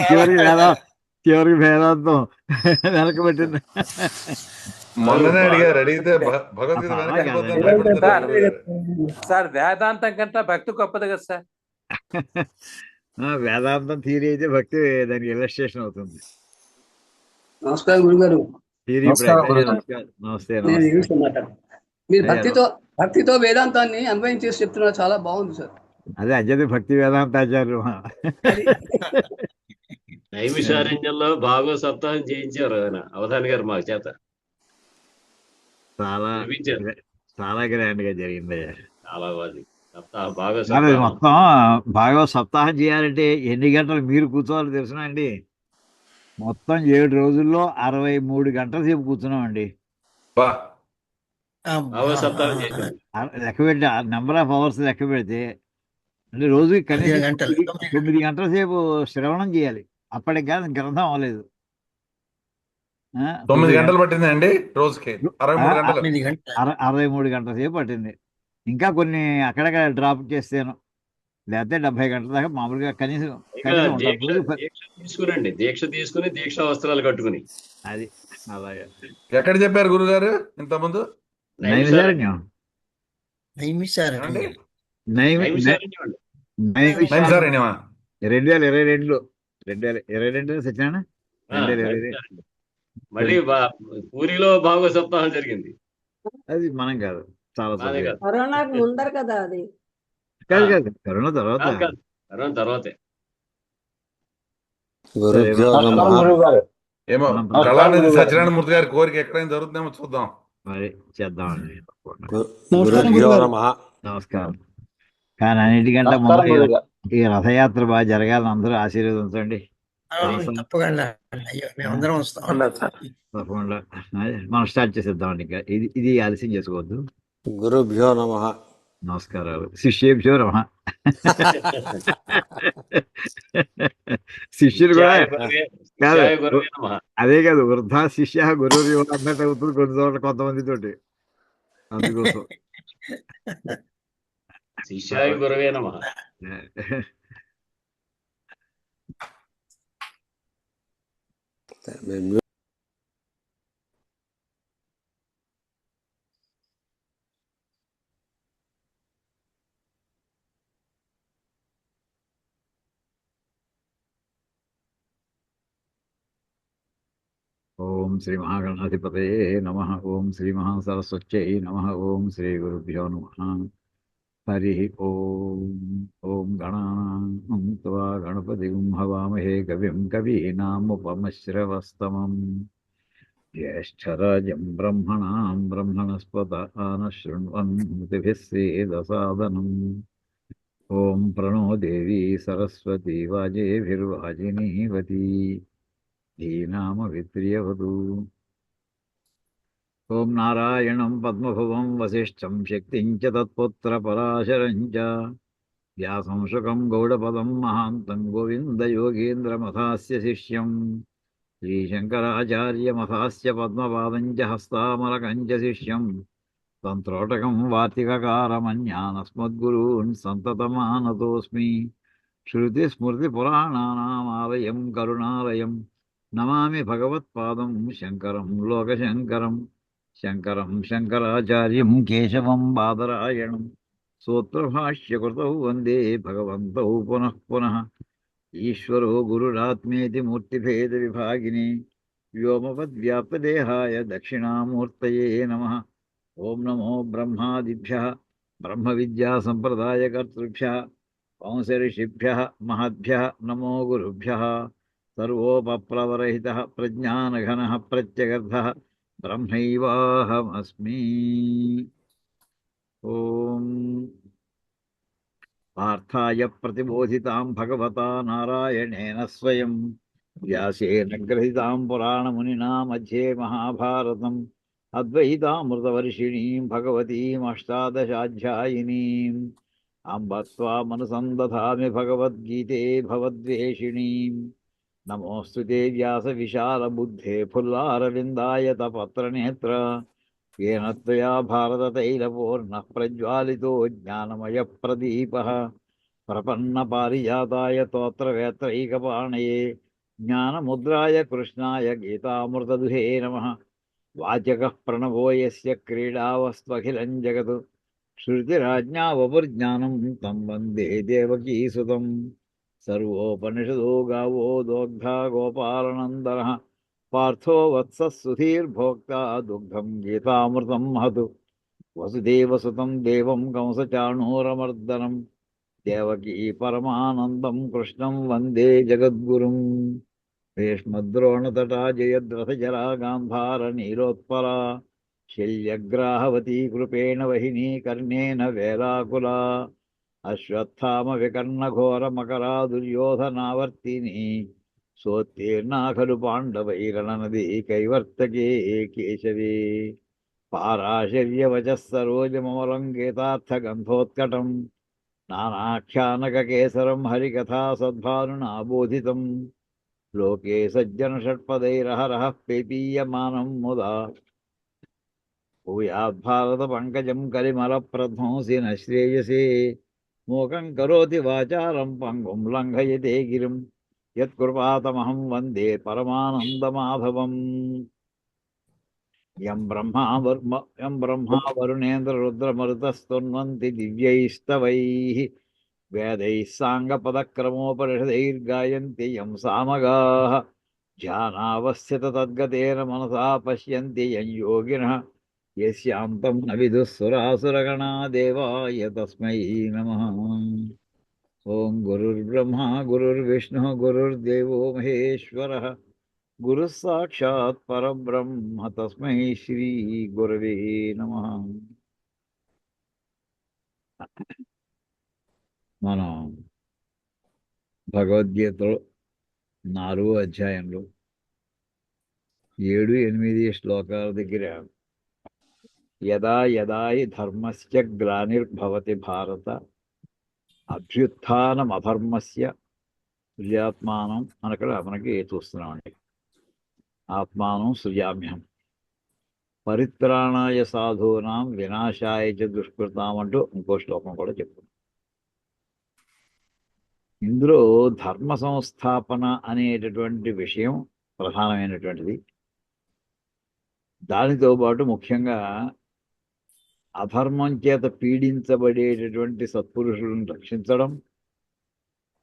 చివరికి వేదాంతం, చివరికి వేదాంతం వెనకబెట్టింది. మొన్ననే అడిగారు, అడిగితే భగవద్గీత అలా వెనక్కి కాదండి. వెళ్ళిపోద్దని భయపడుతున్నారు గురువు గారు. సార్ వేదాంతం కంటే భక్తి గొప్పది కదా సార్. వేదాంతం థియరీ అయితే భక్తి దానికి ఇలస్ట్రేషన్ అవుతుంది. నమస్కారం గురుగారు. థియరీ నమస్కారం గురుగారు. నమస్తే నేను నమస్తే. ఇంగ్లీష్ మాట్లాడు. మీరు భక్తితో వేదాంతాన్ని అన్వయం చేసి చెప్తున్నారు, చాలా బాగుంది సార్. అదే అజది భక్తి వేదాంతాచార్యులు. నైమిషారణ్యంలో భాగవత సప్తాహం చేయించారు ఆయన అవధాని గారు మా చేత. చాలా వినిపించారు. చాలా గ్రాండ్ గా జరిగింది. చాలా బాగుంది భాగవత కానీ సప్తాహం. మొత్తం భాగవత సప్తాహం చేయాలంటే ఎన్ని గంటలు మీరు కూర్చోవాలి తెలుసునా అండి? మొత్తం 7 రోజుల్లో 63 గంటల సేపు కూర్చున్నామండి. బా, భాగవత సప్తాహం చేశారు. లెక్క పెట్టి నెంబర్ ఆఫ్ అవర్స్ లెక్క పెడితే అంటే రోజుకి కనీసం 9 గంటల సేపు శ్రవణం చేయాలి. అప్పటికి కాదు గ్రంథం అవ్వలేదు. 9 గంటలు పట్టింది అండి రోజుకి. 63 గంటలు. 63 గంటల సేపు పట్టింది. ఇంకా కొన్ని అక్కడక్కడ డ్రాప్ చేస్తాను, లేకపోతే 70 గంటల దాకా మామూలుగా కనీసం దీక్ష తీసుకునండి, దీక్ష తీసుకుని దీక్షా వస్త్రాలు కట్టుకుని. అది అలాగే. ఎక్కడ చెప్పారు గురుగారు ఇంతకుముందు? నైమిషారణ్యం. ఏమండి? నైమిషారణ్యం అండి. నైమిషారణ్యమా? 2022 సత్యనారాయణ 2022. మళ్ళీ పూరిలో భాగవత సప్తాహం జరిగింది. అది మనం కాదు, చాలా నాదే కాదు. కరోనాకు ముందర కదా అది. కాదు కాదు, కరోనా తర్వాత. కరోనా తర్వాతే. ఏమో కళానిధి సత్యనారాయణమూర్తి గారి కోరిక ఎక్కడైనా జరుగుతుందేమో చూద్దాం. మరి చేద్దామండి. నమస్కారం. కానీ అన్నిటికంటే ముందు ఈ రథయాత్ర బాగా జరగాలని అందరూ ఆశీర్వదించండి. తప్పకుండా మేమందరం వస్తాం. తప్పకుండా మనం స్టార్ట్ చేసేద్దామండి. ఇంకా ఇది ఆలస్యం చేసుకోవద్దు. గురుభ్యో నమః. నమస్కారాలు. శిష్యేభ్యో నమః. శిష్యులు కూడా కాదు, అదే కాదు, వృద్ధా శిష్య గురువు అన్నట్టు అవుతుంది కొన్ని చోట్ల కొంతమంది తోటి. అందుకోసం శిష్యాయ గురవే నమః. ఓం శ్రీ మహాగణాధిపతయే నమః. ఓం శ్రీ మహాసరస్వత్యై నమః. ఓం శ్రీ గురుభ్యో నమః. హరి ఓం. ఓం గణానాం త్వా గణపతిం హవామహే కవిం కవీనాముపమశ్రవస్తమం. జ్యేష్ఠరాజం బ్రహ్మణాం బ్రహ్మణస్పత ఆనశృణ్వన్నోతిభిः సేదసాదనం. ఓం ప్రణో దేవీ సరస్వతి వాజేభిర్వాజినీవతి ధీనామవిత్రియవతు. ఓం నారాయణం పద్మభువం వసిష్ఠం శక్తిం చ తత్పుత్రపరాశరం చ వ్యాసం శుకం గౌడపదం మహాంతం గోవిందయోగీంద్రమథాస్య శిష్యం శ్రీశంకరాచార్యమథాస్య పద్మపాదం చ హస్తామలకం చ శిష్యం తంత్రోటకం వార్తికకారమన్యానస్మద్గురూన్ సంతతమానతోస్మి. శృతిస్మృతిపురాణానామాలయం కరుణాలయం నమామి భగవత్పాదం శంకరం లోకశంకరం. శంకరం శంకరాచార్యం కేశవం బాదరాయణం సూత్రభాష్యకృతౌ వందే భగవంతౌ పునః పునః. ఈశ్వరో గురురాత్మేతి మూర్తిభేద విభాగిని వ్యోమవద్వ్యాప్తదేహాయ దక్షిణామూర్తయే నమః. ఓం నమో బ్రహ్మాదిభ్యః బ్రహ్మ విద్యా సంప్రదాయకర్తృభ్యః వంశఋషిభ్యః మహద్భ్యః నమో గురుభ్యః. సర్వోపప్లవరహితః ప్రజ్ఞానఘనః ప్రత్యగర్ధః బ్రహ్మైవాహమస్మి. ఓం పార్థాయ ప్రతిబోధితాం భగవతా నారాయణేన స్వయం వ్యాసేన గ్రహీతాం పురాణమునినా మధ్యే మహాభారతం అద్వైతామృతవర్షిణీం భగవతీం అష్టాదశాధ్యాయినీం అంబ త్వామనుసందధామి భగవద్గీతే భవద్వేషిణీం. నమోऽस्तु ते व्यास विशाल बुद्धे फुल्लारविन्दायत पत्रनेत्र येन त्वया भारततैलपूर्णः प्रज्वालितो ज्ञानमयप्रदीपः प्रपन्नपारिजाताय स्तोत्रवेत्रैकपाणये ज्ञानमुद्राय कृष्णाय गीतामृतदुहे नमः। वाचकः प्रणवो यस्य क्रीडावस्त्वखिलं जगत् श्रुतिराज्ञावपुर्ज्ञानं तं वन्दे देवकीसुतं। सर्वोपनिषदो गावो दोग्धा गोपालनन्दनः पार्थो वत्सः सुधीर्भोक्ता दुग्धं गीतामृतं महत्। वसुदेवसुतं देवं कंसचाणूरमर्दनं देवकी परमानन्दं कृष्णं वन्दे जगद्गुरुम्। भीष्मद्रोणतटा जयद्रथजला गान्धारनीलोत्पला शल्यग्राहवती कृपेण वहिनी कर्णेन वेलाकुला अश्वत्थामविकर्णघोरमकरा दुर्योधनावर्तिनी सोत्तीर्णा खलु पाण्डवैरणनदी कैवर्तके केशवे पाराशर्यवचः सरोजममलङ्केतार्थगन्धोत्कटम् नानाख्यानककेसरं हरिकथा सद्भानुना बोधितम् लोके सज्जन षट्पदैरहरः पेपीयमानं मुदा भूयाद्भारतपङ्कजं कलिमलप्रध्वंसि न श्रेयसे मूकं करोति वाचालं पङ्गुं लङ्घयते गिरिं यत्कृपातमहं वन्दे परमानन्दमाधवम्। यं ब्रह्मा वरुणेन्द्ररुद्रमरुतस्तुन्वन्ति दिव्यैस्तवैः वेदैः साङ्गपदक्रमोपनिषदैर्गायन्ति यं सामगाः ध्यानावस्थित तद्गतेन मनसा पश्यन्ति यं योगिनः यस्यान्तं न विदुः सुरासुरगणा देवाय तस्मै नमः। ॐ गुरुर्ब्रह्मा गुरुर्विष्णुः गुरुर्देवो महेश्वरः गुरुः साक्षात् परब्रह्म तस्मै श्रीगुरवे नमः। మనం భగవద్గీతలో 4వ అధ్యాయంలో 7, 8 శ్లోకాల దగ్గర యదా యదా హి ధర్మస్య గ్లానిర్భవతి భారత అభ్యుత్థానమధర్మస్య సృజాత్మానం అనక్కడ మనకి చూస్తున్నామండి. ఆత్మానం సృజామ్యహం పరిత్రాణాయ సాధూనాం వినాశాయ చ దుష్కృతాం అంటూ ఇంకో శ్లోకం కూడా చెప్తుంది. ఇందులో ధర్మ సంస్థాపన అనేటటువంటి విషయం ప్రధానమైనటువంటిది. దానితో పాటు ముఖ్యంగా అధర్మం చేత పీడించబడేటటువంటి సత్పురుషులను రక్షించడం,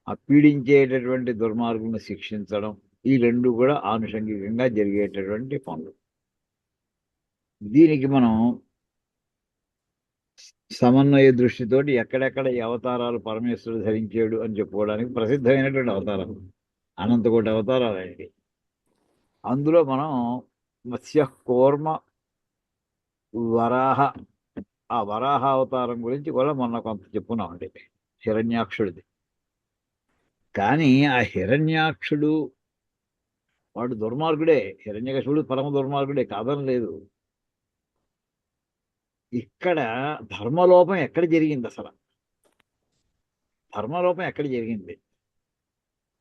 ఆ పీడించేటటువంటి దుర్మార్గులను శిక్షించడం, ఈ రెండు కూడా ఆనుషంగికంగా జరిగేటటువంటి పనులు. దీనికి మనం సమన్వయ దృష్టితోటి ఎక్కడెక్కడ ఈ అవతారాలు పరమేశ్వరుడు ధరించాడు అని చెప్పుకోవడానికి ప్రసిద్ధమైనటువంటి అవతారాలు అనంతకోటి అవతారాలు ఆయనకి. అందులో మనం మత్స్య కూర్మ వరాహ, ఆ వరాహ అవతారం గురించి కూడా మొన్న కొంత చెప్పుకున్నామండి, హిరణ్యాక్షుడిది. కానీ ఆ హిరణ్యాక్షుడు వాడు దుర్మార్గుడే, హిరణ్యకశిపుడు పరమ దుర్మార్గుడే, కాదని లేదు. ఇక్కడ ధర్మలోపం ఎక్కడ జరిగింది? అసలు ధర్మలోపం ఎక్కడ జరిగింది?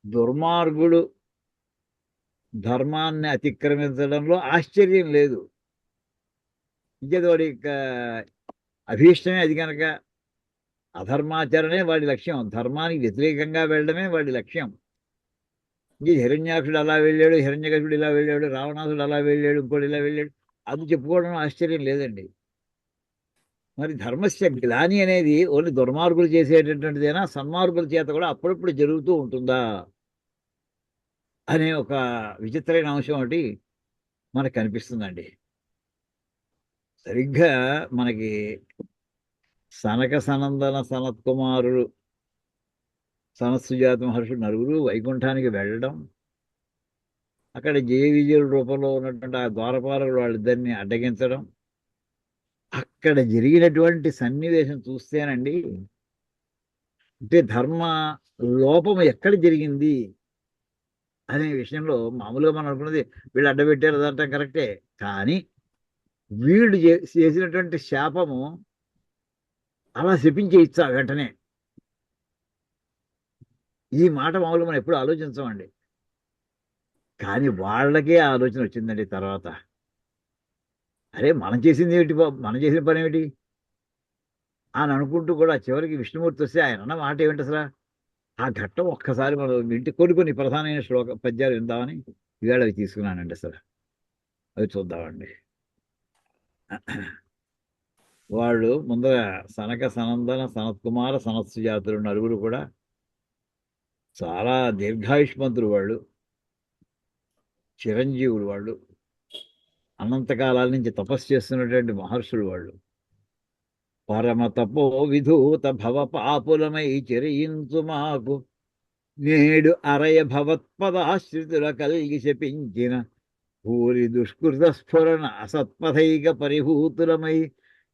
దుర్మార్గుడు ధర్మాన్ని అతిక్రమించడంలో ఆశ్చర్యం లేదు. ఇంకేది వాడి అభీష్టమే అది కనుక అధర్మాచరణే వాడి లక్ష్యం, ధర్మానికి వ్యతిరేకంగా వెళ్ళడమే వాడి లక్ష్యం. ఇంక హిరణ్యాక్షుడు అలా వెళ్ళాడు, హిరణ్యకశిపుడు ఇలా వెళ్ళాడు, రావణాసుడు అలా వెళ్ళాడు, ఇంకోటి ఇలా వెళ్ళాడు, అది చెప్పుకోవడం ఆశ్చర్యం లేదండి. మరి ధర్మస్య గ్లాని అనేది ఓన్లీ దుర్మార్గులు చేసేటటువంటిదేనా, సన్మార్గుల చేత కూడా అప్పుడప్పుడు జరుగుతూ ఉంటుందా అనే ఒక విచిత్రమైన అంశం ఒకటి మనకు కనిపిస్తుందండి. సరిగ్గా మనకి సనక సనందన సనత్కుమారుడు సనత్సుజాత మహర్షుడు నలుగురు వైకుంఠానికి వెళ్ళడం, అక్కడ జయ విజయుల రూపంలో ఉన్నటువంటి ఆ ద్వారపాలకులు వాళ్ళిద్దరిని అడ్డగించడం, అక్కడ జరిగినటువంటి సన్నివేశం చూస్తేనండి, అంటే ధర్మ లోపం ఎక్కడ జరిగింది అనే విషయంలో మామూలుగా మనం అనుకున్నది వీళ్ళు అడ్డబెట్టారు అదంటాం కరెక్టే, కానీ వీళ్ళు చేసినటువంటి శాపము అలా శపించేయచ్చా వెంటనే? ఈ మాట మామూలుగా మనం ఎప్పుడు ఆలోచించమండి, కానీ వాళ్ళకే ఆలోచన వచ్చిందండి. తర్వాత అరే మనం చేసింది ఏమిటి బాబు, మనం చేసిన పని ఏమిటి అని అనుకుంటూ కూడా చివరికి విష్ణుమూర్తి వస్తే ఆయన అన్న మాట ఏమిటి అసలు? ఆ ఘట్టం ఒక్కసారి మనం వింటే కొన్ని ప్రధానమైన పద్యాలు విందామని ఇవాళ అవి తీసుకున్నానండి. అసలు అవి చూద్దామండి. వాళ్ళు ముందర సనక సనందన సనత్కుమార సనత్సుజాతులు నలుగురు కూడా చాలా దీర్ఘాయుష్మంతులు, వాళ్ళు చిరంజీవులు, వాళ్ళు అనంతకాలాల నుంచి తపస్సు చేస్తున్నటువంటి మహర్షులు. వాళ్ళు పరమ తపో విధూత భవ పాపులమై చెరియించు మాకు నేడు అరయ భవత్పదాశ్రితుల కలిగి శపించిన భూరి దుష్కృత స్ఫురణ అసత్పథైక పరిభూతులమై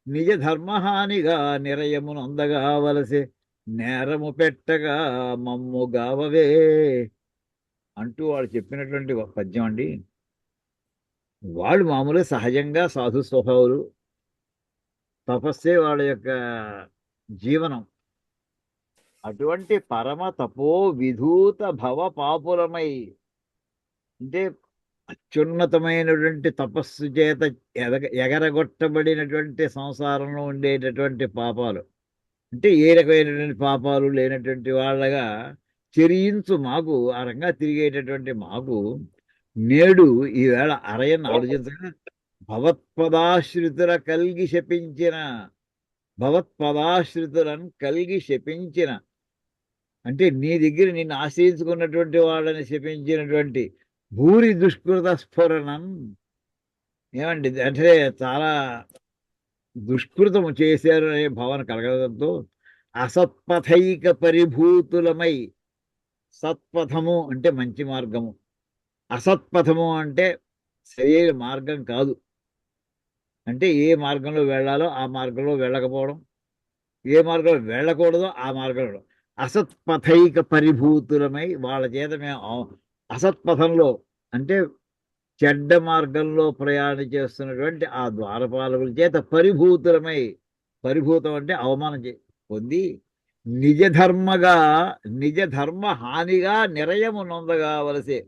నిజ ధర్మహానిగా నిరయమునందగావలసే నేరము పెట్టగా మమ్ము గావవే అంటూ వాళ్ళు చెప్పినటువంటి ఒక పద్యం అండి. వాళ్ళు మామూలుగా సహజంగా సాధు స్వభావులు, తపస్సే వాళ్ళ యొక్క జీవనం. అటువంటి పరమ తపో విధూత భవ పాపులమై అంటే అత్యున్నతమైనటువంటి తపస్సు చేత ఎగరగొట్టబడినటువంటి సంసారంలో ఉండేటటువంటి పాపాలు, అంటే ఏ రకమైనటువంటి పాపాలు లేనటువంటి వాళ్ళగా చెరియించు మాకు, ఆ రంగా తిరిగేటటువంటి మాకు నేడు ఈవేళ అరయన్ని ఆలోచించగా భవత్పదాశ్రితుల కలిగి శపించిన, భవత్పదాశ్రితులను కలిగి శపించిన అంటే నీ దగ్గర నిన్ను ఆశ్రయించుకున్నటువంటి వాళ్ళని శపించినటువంటి భూరి దుష్కృత స్ఫురణం. ఏమండి అంటే చాలా దుష్కృతము చేశారు అనే భావన కలగడంతో అసత్పథైక పరిభూతులమై, సత్పథము అంటే మంచి మార్గము, అసత్పథము అంటే సరైన మార్గం కాదు. అంటే ఏ మార్గంలో వెళ్ళాలో ఆ మార్గంలో వెళ్ళకపోవడం, ఏ మార్గంలో వెళ్ళకూడదో ఆ మార్గంలో అసత్పథైక పరిభూతులమై వాళ్ళ చేత మేము అసత్పథంలో అంటే చెడ్డ మార్గంలో ప్రయాణం చేస్తున్నటువంటి ఆ ద్వారపాలకుల చేత పరిభూతులమై, పరిభూతం అంటే అవమానం పొంది నిజ ధర్మ హానిగా నిరయము నొందగావలసే,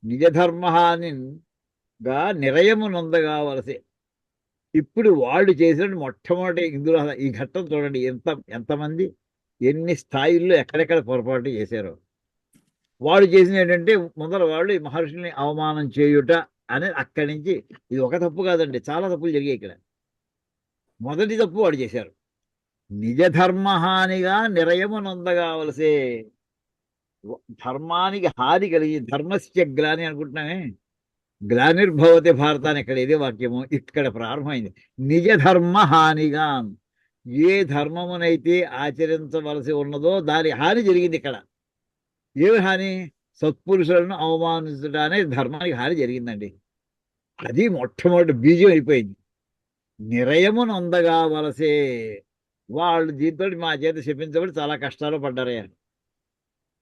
నిజ ధర్మ హానిగా నిరయము నొందగావలసే. ఇప్పుడు వాళ్ళు చేసిన మొట్టమొదటి ఇందులో ఈ ఘట్టం చూడండి, ఎంతమంది ఎన్ని స్థాయిల్లో ఎక్కడెక్కడ పొరపాటు చేశారో. వాళ్ళు చేసిన ఏంటంటే ముందర వాళ్ళు ఈ మహర్షుల్ని అవమానం చేయుట అనేది అక్కడి నుంచి, ఇది ఒక తప్పు కాదండి, చాలా తప్పులు జరిగాయి ఇక్కడ. మొదటి తప్పు వాళ్ళు చేశారు, నిజ ధర్మహానిగా నిరయము నొందగావలసే. ధర్మానికి హాని కలిగి, ధర్మస్య గ్లాని అనుకుంటున్నామే, గ్లానిర్భవతి భారతాన్ని ఇక్కడ ఇదే వాక్యము ఇక్కడ ప్రారంభమైంది. నిజ ధర్మ హానిగా, ఏ ధర్మమునైతే ఆచరించవలసి ఉన్నదో దాని హాని జరిగింది ఇక్కడ. ఏమి హాని? సత్పురుషులను అవమానించడం అనేది ధర్మానికి హాని జరిగిందండి. అది మొట్టమొదటి బీజం అయిపోయింది. నిరయము నొందగావలసే. వాళ్ళు దీంతో మా చేత శపించబడి చాలా కష్టాలు పడ్డారయ్యా.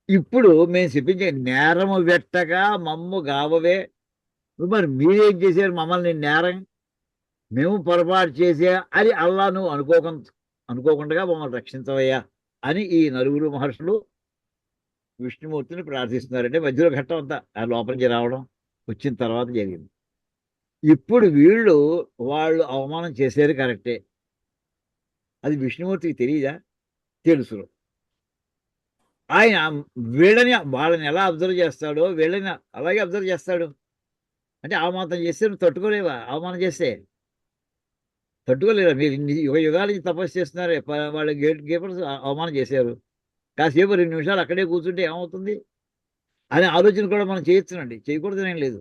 ఇప్పుడు మేము శపించే నేరము వెట్టగా మమ్ము గావవే. మరి మీరేం చేశారు? మమ్మల్ని నేరం మేము పొరపాటు చేసే అని అల్లా నువ్వు అనుకోకుండా మమ్మల్ని రక్షించవయ్యా అని ఈ నలుగురు మహర్షులు విష్ణుమూర్తిని ప్రార్థిస్తున్నారంటే మధ్యలో ఘట్టం అంతా ఆ లోపలికి రావడం వచ్చిన తర్వాత జరిగింది. ఇప్పుడు వాళ్ళు అవమానం చేశారు కరెక్టే, అది విష్ణుమూర్తికి తెలియదా? తెలుసు. ఆయన వాళ్ళని ఎలా అబ్జర్వ్ చేస్తాడో వీళ్ళని అలాగే అబ్జర్వ్ చేస్తాడు. అంటే అవమానం చేస్తే నువ్వు తట్టుకోలేవా? అవమానం చేస్తే తట్టుకోలేరా? మీరు యుగాల నుంచి తపస్సు చేస్తున్నారు, వాళ్ళు గేట్ కీపర్స్ అవమానం చేశారు, కాసేపు 2 నిమిషాలు అక్కడే కూర్చుంటే ఏమవుతుంది అనే ఆలోచన కూడా మనం చేయొచ్చునండి, చేయకూడదనేం లేదు.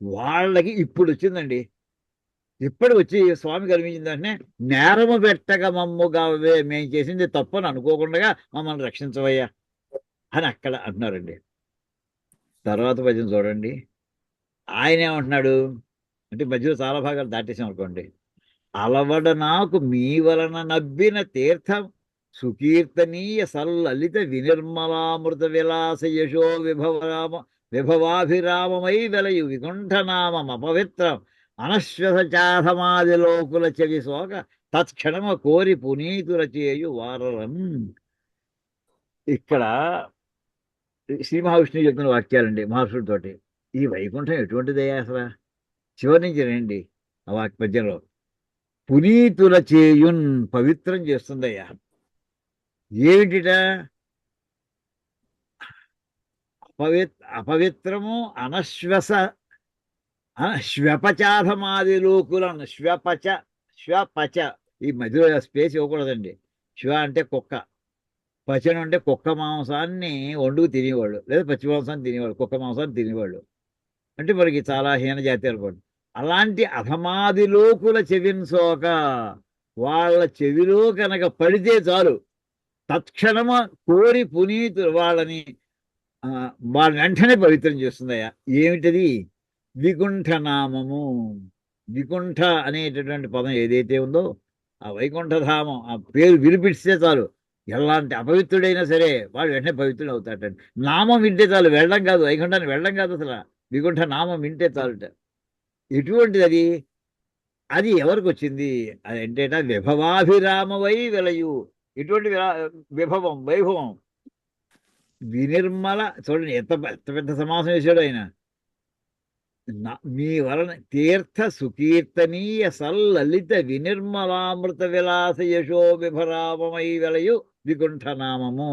వాళ్ళకి ఇప్పుడు వచ్చిందండి, ఇప్పుడు వచ్చి స్వామి కనిపించిన వెంటనే నేరము పెట్టక మమ్ముగా మేము చేసింది తప్పని అనుకోకుండా మమ్మల్ని రక్షించవయ్యా అని అక్కడ అంటున్నారండి. తర్వాత పద్యం చూడండి, ఆయన ఏమంటున్నాడు అంటే మధ్యలో చాలా భాగాలు దాటేసాం అనుకోండి. అలవడ నాకు మీ వలన నబ్బిన తీర్థం సుకీర్తనీయ సల్లలిత వినిర్మలామృత విలాస యశో విభవాభిరామమై వెలయు వికుంఠనామం అపవిత్రం అనశ్వస చాధమాది లోకుల చెవి సోక తత్క్షణమ కోరి పునీతుల చేయు వారలం. ఇక్కడ శ్రీ మహావిష్ణువు చెప్తున్న వాక్యాలండి మహర్షులతోటి. ఈ వైకుంఠం ఎటువంటిదయ్యా అసలు? చివరి నుంచి రండి, ఆ వాక్య పద్యంలో పునీతుల చేయున్ పవిత్రం చేస్తుందయ్యా. ఏమిటిట? అపవిత్రము అనశ్వస శ్వపచాధమాది లోకులను శ్వపచ ఈ మధ్యలో స్పేస్ ఇవ్వకూడదండి. శ్వ అంటే కుక్క, పచనం అంటే కుక్క మాంసాన్ని వండుకు తినేవాళ్ళు, లేదా పచ్చి మాంసాన్ని తినేవాళ్ళు, కుక్క మాంసాన్ని తినేవాళ్ళు. అంటే మనకి చాలా హీన జాతి అనుకోండి. అలాంటి అధమాది లోకుల చెవిన్సోక, వాళ్ళ చెవిలో కనుక పడితే చాలు తత్క్షణము కోరి పునీతులు వాళ్ళని వాళ్ళ వెంటనే పవిత్రం చేస్తుందయ్యా. ఏమిటది? వికుంఠనామము. వికుంఠ అనేటటువంటి పదం ఏదైతే ఉందో ఆ వైకుంఠధామం, ఆ పేరు వినిపిస్తే చాలు ఎలాంటి అపవిత్రుడైనా సరే వాడు వెంటనే పవిత్రుడు అవుతాడండి. నామం వింటే చాలు, వెళ్ళడం కాదు, వైకుంఠాన్ని వెళ్ళడం కాదు, అసలు వికుంఠ నామం వింటే చాలుట. ఎటువంటిది అది? అది ఎవరికి వచ్చింది? అది అంటే విభవాభిరామవై వెలయు. ఇటువంటి విభవం, వైభవం, వినిర్మల. చూడండి ఎంత పెద్ద సమాసం వేశాడు ఆయన. మీ వలన తీర్థ సుకీర్తనీయ సల్లలిత వినిర్మలామృత విలాస యశో విభరామమై వెలయు వికుంఠనామము.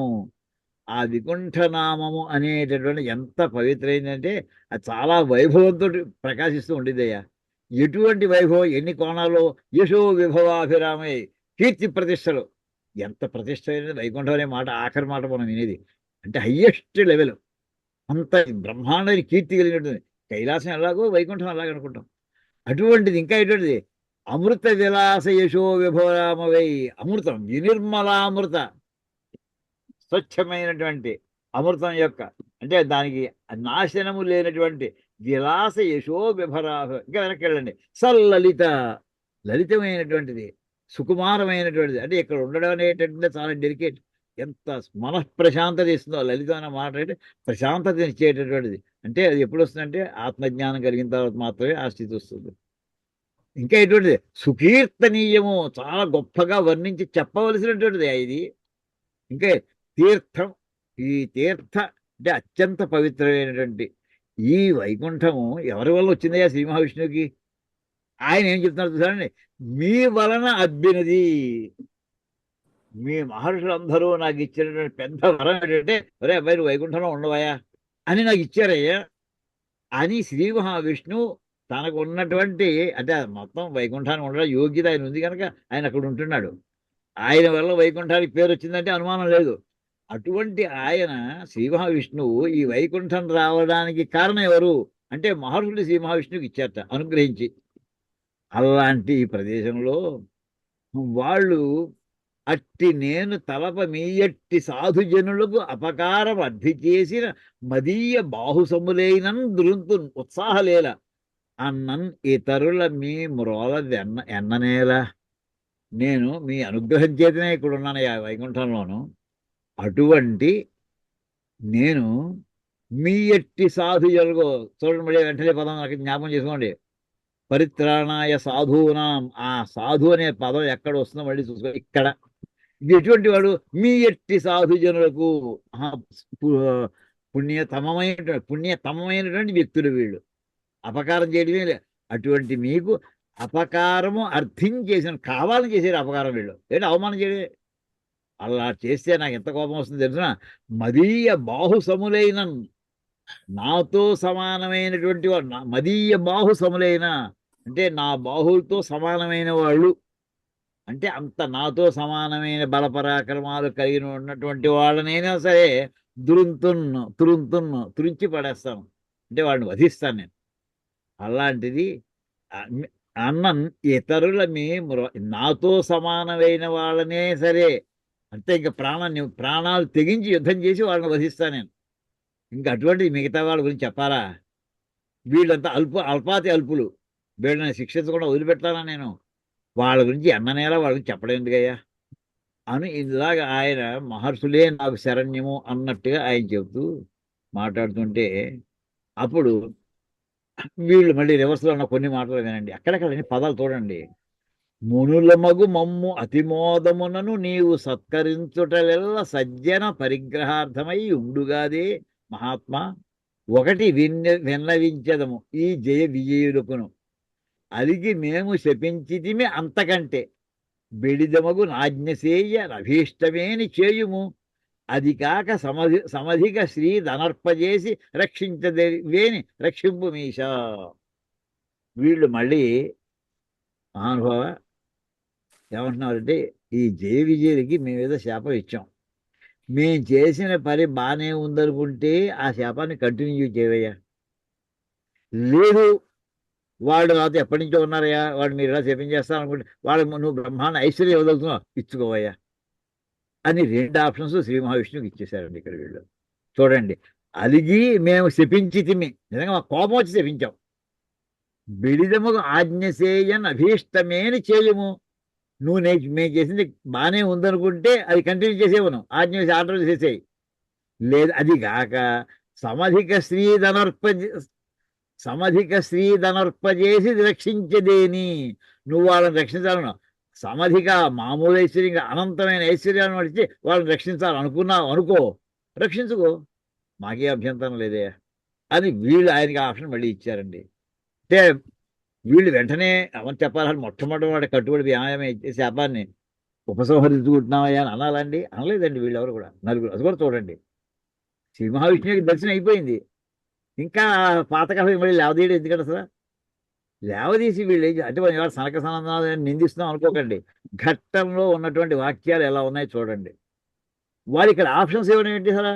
ఆ వికుంఠనామము అనేటటువంటి ఎంత పవిత్రైందంటే అది చాలా వైభవంతో ప్రకాశిస్తూ ఉండేదయ్యా. ఎటువంటి వైభవం, ఎన్ని కోణాల్లో! యశో విభవాభిరామై, కీర్తి ప్రతిష్టలు. ఎంత ప్రతిష్ట అయినది వైకుంఠం అనే మాట, ఆఖరి మాట మనం వినేది అంటే హయ్యెస్ట్ లెవెల్. అంత బ్రహ్మాండ కీర్తి కలిగినటువంటి కైలాసం ఎలాగో వైకుంఠం అలాగే అనుకుంటాం. అటువంటిది ఇంకా ఎటువంటిది? అమృత విలాస యశో విభవరామవై. అమృతం, వినిర్మలామృత, స్వచ్ఛమైనటువంటి అమృతం యొక్క, అంటే దానికి నాశనము లేనటువంటి విలాస యశో విభరాభ. ఇంకా వెనక్కి వెళ్ళండి. సల్లలిత, లలితమైనటువంటిది, సుకుమారమైనటువంటిది. అంటే ఇక్కడ ఉండడం అనేటటువంటి చాలా డెలికేట్. ఎంత మనఃప్రశాంతత ఇస్తుందో లలితం అనే మాట. అంటే ప్రశాంతత ఇచ్చేటటువంటిది. అంటే అది ఎప్పుడు వస్తుందంటే ఆత్మజ్ఞానం కలిగిన తర్వాత మాత్రమే ఆ స్థితి వస్తుంది. ఇంకా ఎటువంటిది? సుకీర్తనీయము, చాలా గొప్పగా వర్ణించి చెప్పవలసినటువంటిది ఇది. ఇంకా తీర్థం. ఈ తీర్థ అంటే అత్యంత పవిత్రమైనటువంటి ఈ వైకుంఠము ఎవరి వల్ల వచ్చిందయ్యా శ్రీ మహావిష్ణువుకి? ఆయన ఏం చెప్తున్నారు చూడండి. మీ వలన అబ్బినది. మీ మహర్షులందరూ నాకు ఇచ్చినటువంటి పెద్ద వరం ఏంటంటే, ఒరే అబ్బాయి నువ్వు వైకుంఠంలో ఉండవయా అని నాకు ఇచ్చారయ్యా అని శ్రీ మహావిష్ణువు తనకు ఉన్నటువంటి, అంటే మొత్తం వైకుంఠానికి ఉండడం యోగ్యత ఆయన ఉంది కనుక ఆయన అక్కడ ఉంటున్నాడు. ఆయన వల్ల వైకుంఠానికి పేరు వచ్చిందంటే అనుమానం లేదు. అటువంటి ఆయన శ్రీ మహావిష్ణువు ఈ వైకుంఠం రావడానికి కారణం ఎవరు అంటే మహర్షులు శ్రీ మహావిష్ణువుకి ఇచ్చారట అనుగ్రహించి. అలాంటి ఈ ప్రదేశంలో వాళ్ళు అట్టి నేను తలప మీయట్టి సాధుజనులకు అపకారం అర్థి చేసిన మదీయ బాహుసములైనన్ దృంతు ఉత్సాహలేల అన్నన్ ఇతరుల మీ మ్రోల ఎన్ననేల. నేను మీ అనుగ్రహం చేతనే ఇక్కడ ఉన్నాను వైకుంఠంలోను. అటువంటి నేను మీ ఎట్టి సాధుజనులకు, చూడండి మళ్ళీ వెంటనే పదం నాకు జ్ఞాపకం చేసుకోండి. పరిత్రాణాయ సాధూనాం. ఆ సాధు అనే పదం ఎక్కడ వస్తుందో మళ్ళీ చూసుకో. ఇక్కడ ఇది ఎటువంటి వాడు? మీ ఎట్టి సాధుజనులకు పుణ్యతమమైనటువంటి వ్యక్తులు వీళ్ళు. అపకారం చేయడమే. అటువంటి మీకు అపకారము అర్థించేసిన, కావాలని చేసేది అపకారం వీళ్ళు. ఏంటి అవమానం చేయడమే. అలా చేస్తే నాకు ఎంత కోపం వస్తుంది తెలుసిన? మదీయ బాహుసములైన, నాతో సమానమైనటువంటి వాడు, మదీయ బాహుసములైన అంటే నా బాహువులతో సమానమైన వాళ్ళు, అంటే అంత నాతో సమానమైన బలపరాక్రమాలు కలిగిన ఉన్నటువంటి వాళ్ళనైనా సరే తురించి పడేస్తాను, అంటే వాడిని వధిస్తాను నేను. అలాంటిది అన్నన్ ఇతరుల మీ నాతో సమానమైన వాళ్ళనే సరే అంతే, ఇంకా ప్రాణాలు తెగించి యుద్ధం చేసి వాళ్ళని వధిస్తాను నేను. ఇంకా అటువంటి మిగతా వాళ్ళ గురించి చెప్పాలా? వీళ్ళంతా అల్పాతి అల్పులు, వీళ్ళని శిక్షించకుండా వదిలిపెట్టాలా నేను? వాళ్ళ గురించి ఎన్ననేలా వాళ్ళ గురించి చెప్పడం ఎందుకయ్యా అని ఇలాగా ఆయన మహర్షులే నాకు శరణ్యము అన్నట్టుగా ఆయన చెబుతూ మాట్లాడుతుంటే, అప్పుడు వీళ్ళు మళ్ళీ రివర్స్లో ఉన్న కొన్ని మాటలు వినండి. అక్కడక్కడ పదాలు చూడండి. మునుల మగు మమ్ము అతిమోదమునను నీవు సత్కరించుటలెల్ల సజ్జన పరిగ్రహార్థమై ఉండుగాదే మహాత్మా. ఒకటి విన్నవించదము ఈ జయ విజయులకును. అలిగి మేము శపించితిమి అంతకంటే బెడిదమగు నాజ్ఞసేయ నభీష్టమేని చేయుము అది కాక సమధిక శ్రీ ధనర్పజేసి రక్షించదేవేని రక్షింపు మీషా. వీళ్ళు మళ్ళీ మహానుభావ ఏమంటున్నారంటే, ఈ జయ విజయులకి మేమేదో శాపం ఇచ్చాం, మేం చేసిన పని బాగానే ఉందనుకుంటే ఆ శాపాన్ని కంటిన్యూ చేయవయ్యా. లేదు వాళ్ళు నాతో ఎప్పటి నుంచో ఉన్నారయ్యా, వాడు మీరు ఇలా చేస్తాను అనుకుంటే వాళ్ళు నువ్వు బ్రహ్మాండ ఐశ్వర్యం ఇవ్వగలుగుతున్నావు, ఇచ్చుకోవయ్యా అని 2 ఆప్షన్స్ శ్రీ మహావిష్ణువుకి ఇచ్చేశారండి. ఇక్కడ వీళ్ళు చూడండి, అలిగి మేము శపించితిమి, నిజంగా మా కోపం వచ్చి శపించాం. బిడిదముగా ఆజ్ఞసేయన్ అభీష్టమేని చేయము, నువ్వు మేము చేసింది బాగానే ఉందనుకుంటే అది కంటిన్యూ చేసేవను, ఆజ్ఞ వేసి ఆర్డర్ చేసేయి. లేదు అది కాక సమధిక శ్రీధనర్పజేసి రక్షించదేని, నువ్వు వాళ్ళని రక్షించాలను. సమధిక మామూలు ఐశ్వర్యంగా అనంతమైన ఐశ్వర్యాన్ని నడిచి వాళ్ళని రక్షించాలనుకున్నావు అనుకో, రక్షించుకో, మాకే అభ్యంతరం లేదే అని వీళ్ళు ఆయనకి ఆప్షన్ మళ్ళీ ఇచ్చారండి. అంటే వీళ్ళు వెంటనే అవన్నీ చెప్పాలని మొట్టమొదటి వాడు కట్టుబడి వ్యాయామం ఇచ్చే శాపాన్ని ఉపసంహరించుకుంటున్నామయ్యా అని అనాలండి. అనలేదండి వీళ్ళెవరు కూడా, నలుగురు. అది కూడా చూడండి, శ్రీ మహావిష్ణువుకి దర్శనం అయిపోయింది, ఇంకా పాతకాలం మళ్ళీ లేవదీయడం ఎందుకంటే అసలు లేవదీసి వీళ్ళు అంటే ఇవాళ సనక సనందాన్ని నిందిస్తున్నాం అనుకోకండి. ఘట్టంలో ఉన్నటువంటి వాక్యాలు ఎలా ఉన్నాయో చూడండి. వాళ్ళు ఇక్కడ ఆప్షన్స్ ఇవ్వడం ఏంటి అసలు,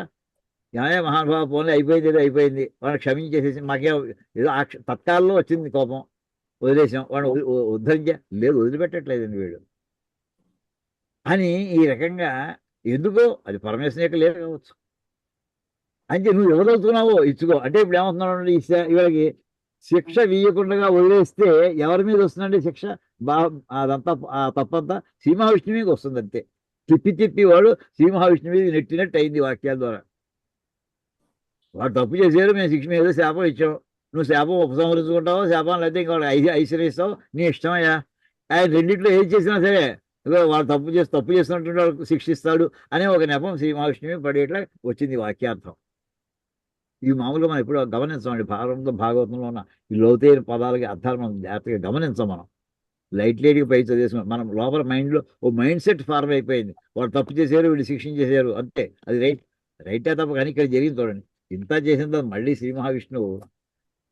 న్యాయ మహానుభావ పోన్లే అయిపోయింది, ఏదో అయిపోయింది, వాళ్ళని క్షమించేసేసి మాకే ఏదో తత్కాలంలో వచ్చింది కోపం, వదిలేసాం, వాడు ఉద్ధరించా లేదు, వదిలిపెట్టట్లేదండి వీడు అని. ఈ రకంగా ఎందుకో అది పరమేశ్వరం యొక్క లేదు కావచ్చు. అంటే నువ్వు ఎవరవుతున్నావో ఇచ్చుకో అంటే ఇప్పుడు ఏమవుతున్నాడు, ఇవాళకి శిక్ష వీయకుండా వదిలేస్తే ఎవరి మీద వస్తుందండి శిక్ష? అదంతా ఆ తప్పంతా శ్రీ మహావిష్ణువు మీద వస్తుంది అంతే. తిప్పి వాడు శ్రీ మహావిష్ణువు మీద నెట్టినట్టు అయింది వాక్యాల ద్వారా. వాడు తప్పు చేసేది, మేము శిక్ష మీద శాపం ఇచ్చాం, నువ్వు శాపం ఉపసంహరించుకుంటావు, శాపం లేకపోతే ఇంకా వాడు ఐశ్వర్యిస్తావు, నీ ఇష్టమయ్యా. ఆయన రెండింటిలో ఏది చేసినా సరే వాడు తప్పు చేస్తున్నట్టు వాడు శిక్షిస్తాడు అనే ఒక నెపం శ్రీ మహావిష్ణువు పడేట్లా వచ్చింది వాక్యార్థం. ఇవి మామూలుగా మనం ఎప్పుడు గమనించమండి. భాగవతంలో ఉన్న ఈ లోతైన పదాలకి అర్థాలు మనం జాగ్రత్తగా గమనించాం. మనం లైట్గా పై చదివేసాం, మనం లోపల మైండ్లో ఓ మైండ్ సెట్ ఫార్మ్ అయిపోయింది, వాడు తప్పు చేశారు వీళ్ళు శిక్షించేశారు అంతే. అది రైటే తప్ప. కానీ ఇక్కడ జరిగింది చూడండి, ఇంత చేసిన తర్వాత మళ్ళీ శ్రీ మహావిష్ణువు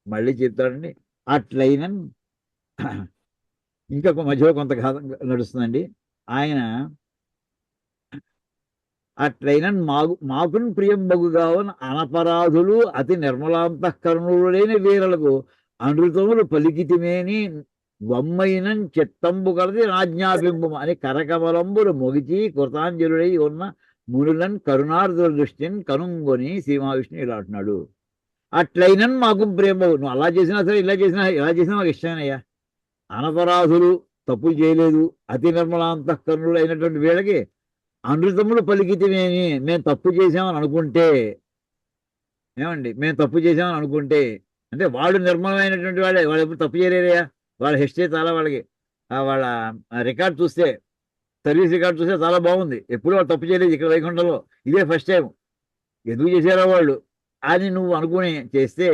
మళ్ళీ చెప్తాడండి. అట్లయిన ఇంకా మధ్యలో కొంత కథ నడుస్తుందండి. ఆయన అట్లయిన మాకున్ ప్రియం బగుగావన్ అనపరాధులు అతి నిర్మలాంతఃకరణులైన వీరలకు అనృతములు పలికితిమేని వమ్మైన చిత్తంబు కలది రాజ్ఞాబింబం అని కరకమలంబులు మొగిచి కృతాంజలుడై ఉన్న మునులన్ కరుణార్ధుల దృష్టిని కనుంగొని శ్రీ మహావిష్ణువు ఇలా అంటున్నాడు. అట్లయినన్ మాకు ప్రేమ, నువ్వు అలా చేసినా సరే ఇలా చేసినా మాకు ఇష్టమేనయ్యా. అనపరాధులు తప్పులు చేయలేదు, అతి నిర్మలాంతఃకరణులు అయినటువంటి వీళ్ళకి అనృతములు పలికితేమేమి, మేము తప్పు చేసామని అనుకుంటే, ఏమండి మేము తప్పు చేసామని అనుకుంటే అంటే వాళ్ళు నిర్మలమైనటువంటి వాళ్ళే, వాళ్ళు ఎప్పుడు తప్పు చేయలేరయ్యా. వాళ్ళ హిస్టరీ చాలా, వాళ్ళకి వాళ్ళ రికార్డ్ చూస్తే, సర్వీస్ రికార్డ్ చూస్తే చాలా బాగుంది, ఎప్పుడు వాళ్ళు తప్పు చేయలేదు ఇక్కడ వైకుంఠంలో, ఇదే ఫస్ట్ టైం. ఎందుకు చేశారో వాళ్ళు అని నువ్వు అనుకుని చేస్తే,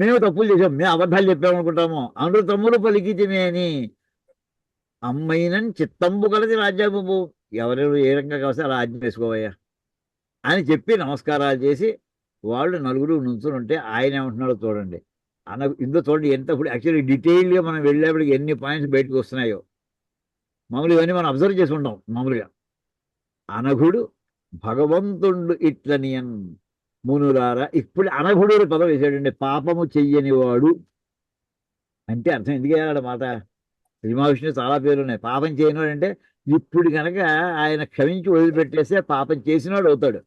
మేము తప్పులు చేసాం, మేము అబద్ధాలు చెప్పామనుకుంటాము. అనృతములు పలికితేమేని అమ్మైనని చిత్తంబు కలది రాజ్యాంబు, ఎవరెవరు ఏ రకంగా కావస్తే అలా ఆజ్ఞ వేసుకోవయ్యా అని చెప్పి నమస్కారాలు చేసి వాళ్ళు నలుగురు నుంచుని ఉంటే ఆయన ఏమంటున్నాడో చూడండి. ఇందులో చూడండి ఎంత ఇప్పుడు యాక్చువల్లీ డీటెయిల్గా మనం వెళ్ళేప్పటికి ఎన్ని పాయింట్స్ బయటకు వస్తున్నాయో. మామూలు ఇవన్నీ మనం అబ్జర్వ్ చేసుకుంటాం మామూలుగా. అనఘుడు భగవంతుడు ఇట్లనియన్ మునులారా, ఇప్పుడు అనఘుడు పదం వేసాడండి. పాపము చెయ్యని వాడు అంటే అర్థం ఎందుకు వేయాలి మాట. శ్రీ మహావిష్ణువు చాలా పేర్లు ఉన్నాయి. పాపం చేయనివాడు అంటే ఇప్పుడు కనుక ఆయన క్షమించి వదిలిపెట్టేస్తే పాపం చేసినాడు అవుతాడు.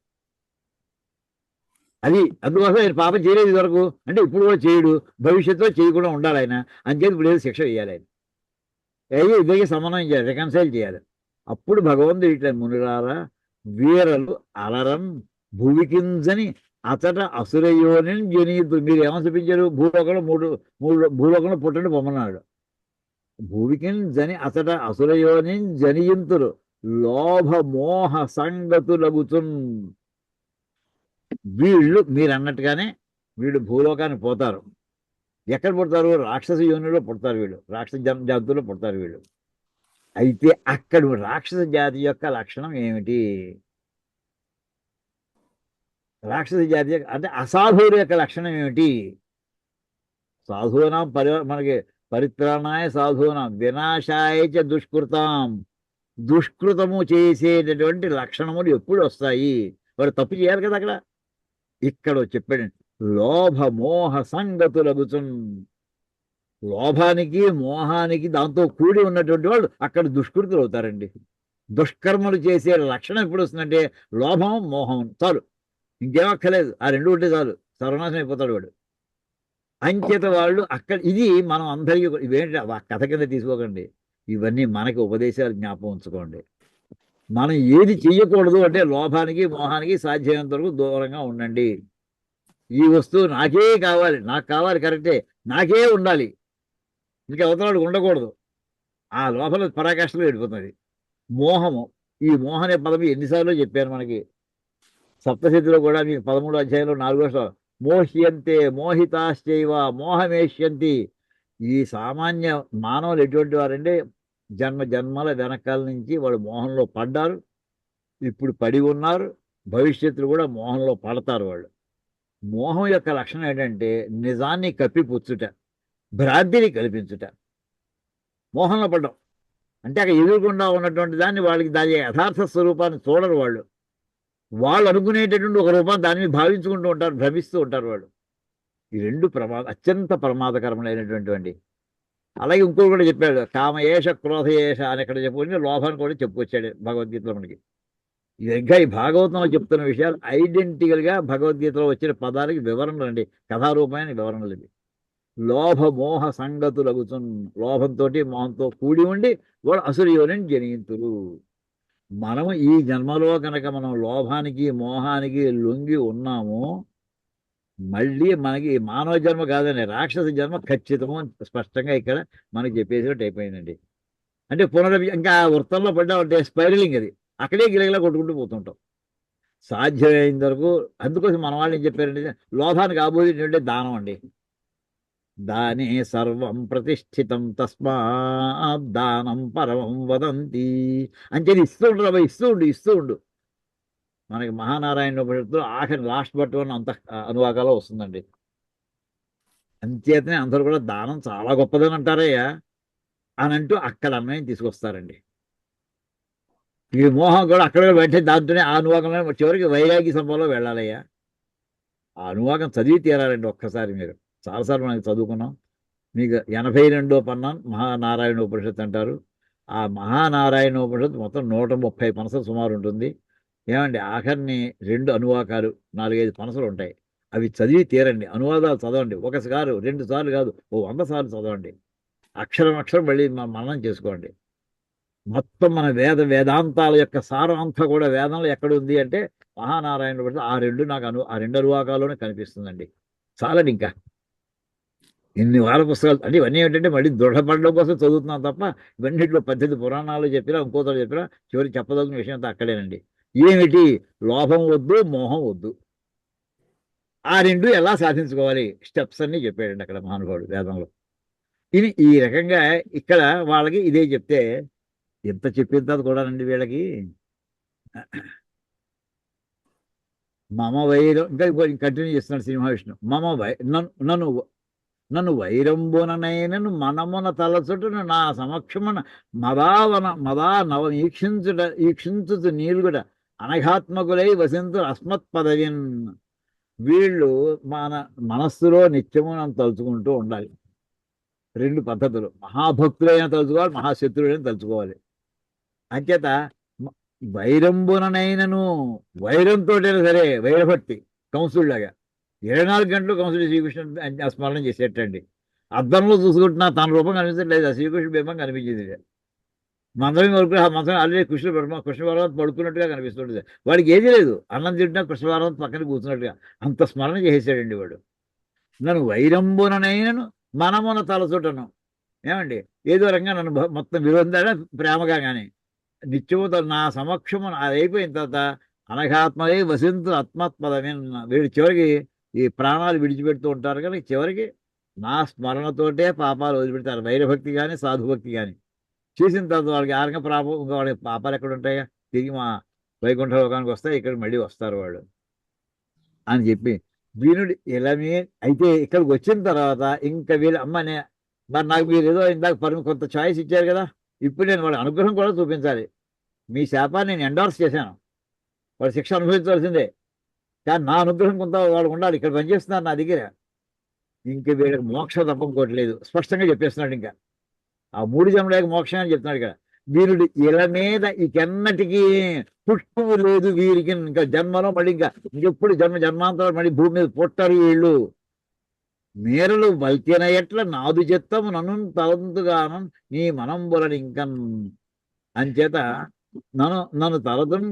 అది అందుకోసం ఆయన పాపం చేయలేదు ఇదివరకు అంటే ఇప్పుడు కూడా చేయడు, భవిష్యత్తులో చేయకుండా ఉండాలి ఆయన. అంచేది ఇప్పుడు ఏదో శిక్ష వేయాలి ఆయన. అయ్యి ఇద్దరికి సమన్వయం చేయాలి, రికన్సైల్ చేయాలి. అప్పుడు భగవంతుడు ఇట్లా మునులారా వీరలు అలరం భూవికింజని అతట అసురయోని జనీతు. మీరు ఏమని చూపించారు? భూలోకంలో భూలోకంలో పుట్టండి పొమ్మన్నాడు. భూవికింజని అతట అసురయోని జనియంతులు లోభ మోహ సంగతులగుతున్. వీళ్ళు మీరు అన్నట్టుగానే వీళ్ళు భూలోకానికి పోతారు. ఎక్కడ పుడతారు? రాక్షస యోనిలో పుడతారు వీళ్ళు, రాక్షస జాతుల్లో పుడతారు వీళ్ళు. అయితే అక్కడ రాక్షస జాతి యొక్క లక్షణం ఏమిటి? రాక్షస జాతి అంటే అసాధువుల యొక్క లక్షణం ఏమిటి? సాధూనాం మనకి పరిత్రాణాయ సాధూనాం వినాశాయ చ దుష్కృతాం. దుష్కృతము చేసేటటువంటి లక్షణములు ఎప్పుడు వస్తాయి? వాడు తప్పు చేయాలి కదా అక్కడ. ఇక్కడ చెప్పాడు, లోభ మోహ సంగతులగుచున్. లోభానికి మోహానికి దాంతో కూడి ఉన్నటువంటి వాళ్ళు అక్కడ దుష్కృతులు అవుతారండి. దుష్కర్మలు చేసే లక్షణం ఎప్పుడు వస్తుందంటే లోభం మోహం చాలు, ఇంకేమక్కర్లేదు. ఆ రెండు ఉంటే చాలు, సర్వనాశనం అయిపోతాడు వాడు. అంచేత వాళ్ళు అక్కడ ఇది మనం అందరికీ ఇవేంటి కథ కింద తీసుకోకండి, ఇవన్నీ మనకి ఉపదేశాలు జ్ఞాపకం ఉంచుకోండి. మనం ఏది చెయ్యకూడదు అంటే లోభానికి మోహానికి సాధ్యమైనంత వరకు దూరంగా ఉండండి. ఈ వస్తువు నాకే కావాలి, నాకు కావాలి కరెక్టే, నాకే ఉండాలి, ఇంకా అవతలాడు ఉండకూడదు. ఆ లోపల పరాకాష్ఠలో వెళ్ళిపోతుంది మోహము. ఈ మోహం అనే పదం ఎన్నిసార్లు చెప్పాను మనకి సప్తశతిలో కూడా. మీకు 13వ అధ్యాయంలో 4వ శ్లోకం, మోహ్యంతే మోహితాశ్చైవ మోహమేష్యంతి. ఈ సామాన్య మానవులు ఎటువంటి వారంటే జన్మ జన్మల వెనకాల నుంచి వాళ్ళు మోహంలో పడ్డారు, ఇప్పుడు పడి ఉన్నారు, భవిష్యత్తులో కూడా మోహంలో పడతారు వాళ్ళు. మోహం యొక్క లక్షణం ఏంటంటే నిజాన్ని కప్పిపుచ్చుట, భ్రాంతిని కల్పించుట. మోహంలో పడ్డం అంటే అక్కడ ఎదురుకుండా ఉన్నటువంటి దాన్ని వాళ్ళకి దాని యథార్థ స్వరూపాన్ని చూడరు వాళ్ళు. వాళ్ళు అనుకునేటటువంటి ఒక రూపాన్ని దాన్ని భావించుకుంటూ ఉంటారు, భ్రమిస్తూ ఉంటారు వాళ్ళు. ఈ రెండు అత్యంత ప్రమాదకరములైనటువంటి. అలాగే ఇంకోటి కూడా చెప్పాడు, కామయేష క్రోధయేష అని ఇక్కడ చెప్పుకొని లోభాన్ని కూడా చెప్పుకొచ్చాడు భగవద్గీతలో మనకి. ఇది ఇంకా ఈ భాగవతంలో చెప్తున్న విషయాలు ఐడెంటికల్గా భగవద్గీతలో వచ్చిన పదాలకి వివరణలు అండి, కథారూపమైన వివరణలు ఇవి. లోభ మోహ సంగతులగుచున్. లోభంతో మోహంతో కూడి ఉండి వాడు అసురయోనిని జనింతురు. మనము ఈ జన్మలో కనుక మనం లోభానికి మోహానికి లొంగి ఉన్నాము, మళ్ళీ మనకి మానవ జన్మ కాదండి, రాక్షస జన్మ ఖచ్చితము స్పష్టంగా ఇక్కడ మనకి చెప్పేసినట్టు అయిపోయిందండి. అంటే ఇంకా వృత్తంలో పడ్డామంటే స్పైరలింగ్, అది అక్కడే గిలగిలా కొట్టుకుంటూ పోతుంటాం సాధ్యమైనంత వరకు. అందుకోసం మన వాళ్ళు ఏం చెప్పారంటే లోభానికి ఆపోజిట్ అంటే దానం అండి. దానే సర్వం ప్రతిష్ఠితం తస్మాత్ దానం పరమం వదంతి. అంటే ఇస్తూ ఉండరు అబ్బాయి, ఇస్తూ ఉండు. మనకి మహానారాయణ ఉపనిషత్తులో ఆఖరి లాస్ట్ బట్ వన్ అంత అనువాకాలో వస్తుందండి. అంచేతనే అందరూ కూడా దానం చాలా గొప్పదని అంటారయ్యా అని అంటూ అక్కడ అన్నయ్యం తీసుకొస్తారండి. ఈ మోహం కూడా అక్కడ వెంటనే దాంతోనే ఆ అనువాకంలో చివరికి వైరాగ్య సంపదలో వెళ్ళాలయ్యా. ఆ అనువాకం చదివి తీరాలండి ఒక్కసారి. మీరు చాలాసార్లు మనకి చదువుకున్నాం. మీకు 82వ పన్నం మహానారాయణ ఉపనిషత్తు అంటారు. ఆ మహానారాయణ ఉపనిషత్తు మొత్తం 130 పనసలు సుమారు ఉంటుంది. ఏమండి ఆఖరిని 2 అనువాకాలు 4-5 పనసలు ఉంటాయి. అవి చదివి తీరండి, అనువాదాలు చదవండి. ఒకసారి 2 సార్లు కాదు, 100 సార్లు చదవండి. అక్షరం మళ్ళీ మననం చేసుకోండి. మొత్తం మన వేదాంతాల యొక్క సారం అంతా కూడా వేదంలో ఎక్కడ ఉంది అంటే మహానారాయణ ఉపనిషత్తు. ఆ రెండు అనువాకాల్లోనే కనిపిస్తుందండి. చాలండి ఇంకా ఇన్ని వార పుస్తకాలు అంటే ఇవన్నీ ఏంటంటే మళ్ళీ దృఢపడడం కోసం చదువుతున్నాం తప్ప ఇవన్నిట్లో 18 పురాణాలు చెప్పినా ఇంకోసారి చెప్పినా చివరికి చెప్పదగిన విషయం అంతా అక్కడేనండి. ఏమిటి? లోభం వద్దు, మోహం వద్దు. ఆ రెండు ఎలా సాధించుకోవాలి స్టెప్స్ అన్ని చెప్పాడండి అక్కడ మహానుభావుడు వేదంలో. ఇది ఈ రకంగా ఇక్కడ వాళ్ళకి ఇదే చెప్తే ఎంత చెప్పిన తర్వాత కూడానండి వీళ్ళకి మమ వైరం ఇంకా కంటిన్యూ చేస్తున్నాడు శ్రీ మహావిష్ణు. నన్ను వైరంబుననైనను మనమున తలచుటను నా సమక్షమున మదా నవ ఈక్షించుతు నీలుగుట అనఘాత్మకులై వసింతులు అస్మత్ పదవిన్. వీళ్ళు మన మనస్సులో నిత్యము నన్ను తలుచుకుంటూ ఉండాలి. 2 పద్ధతులు, మహాభక్తులైనా తలుచుకోవాలి, మహాశత్రువులైనా తలుచుకోవాలి. అంచేత వైరంబుననైనను, వైరంతో సరే వైరభక్తి కంసుడిలాగా 24 గంటలు కంసుడి శ్రీకృష్ణుడు స్మరణ చేసేటండి. అద్దంలో చూసుకుంటున్నా తన రూపం కనిపించట్లేదు, ఆ శ్రీకృష్ణుడు బింబం కనిపించింది. మందరం వరకు ఆ మంత్రం ఆల్రెడీ కృష్ణ పరమాత్మ పడుకున్నట్టుగా కనిపిస్తుంటుంది. వాడికి ఏది లేదు, అన్నం తింటున్నా కృష్ణ పరమాత్మ పక్కన కూర్చున్నట్టుగా అంత స్మరణ చేసేసాడండి వాడు. నన్ను వైరంబుననైనను మనమున తలచుటను. ఏమండి ఏదో రకంగా నన్ను మొత్తం విరోధంగా ప్రేమగా కానీ నిత్యము నా సమక్షము అది అయిపోయిన తర్వాత అనఘాత్మలే వసింతు ఆత్మత్పదమే. వీడి చివరికి ఈ ప్రాణాలు విడిచిపెడుతూ ఉంటారు కానీ చివరికి నా స్మరణతోటే పాపాలు వదిలిపెడతారు. వైరభక్తి కానీ సాధుభక్తి కానీ చేసిన తర్వాత వాళ్ళకి ఆరంగ పాపం, ఇంకా వాళ్ళకి పాపాలు ఎక్కడ ఉంటాయా? తిరిగి మా వైకుంఠ లోకానికి వస్తాయి, ఇక్కడ మళ్ళీ వస్తారు వాళ్ళు అని చెప్పి వీనుడు ఇలానే. అయితే ఇక్కడికి వచ్చిన తర్వాత ఇంకా వీళ్ళు అమ్మనే మరి నాకు మీరు ఏదో ఇందాక కొంత ఛాయిస్ ఇచ్చారు కదా, ఇప్పుడు నేను వాళ్ళ అనుగ్రహం కూడా చూపించాలి. మీ శాపాన్ని నేను ఎండార్స్ చేశాను, వాడు శిక్ష అనుభవించవలసిందే, కానీ నా అనుగ్రహం కొంత వాడు ఉండాలి. ఇక్కడ పనిచేస్తున్నారు నా దగ్గర, ఇంక వీళ్ళకి మోక్ష తప్ప ఇంకోటి లేదు స్పష్టంగా చెప్పేస్తున్నాడు. ఇంకా ఆ 3 జన్మలేక మోక్షం అని చెప్తున్నాడు ఇక్కడ. వీరుడు ఇలా మీద ఇకెన్నటికీ పుట్టువు లేదు వీరికి, ఇంకా జన్మలో మళ్ళీ ఇంకెప్పుడు జన్మాంతరం మళ్ళీ భూమి మీద పుట్టరు వీళ్ళు. మేరలు బల్తిన ఎట్ల నాదు చెత్తము నన్ను తలంతుగాను నీ మనంబులని ఇంకన్ అంచేత నన్ను తలదుం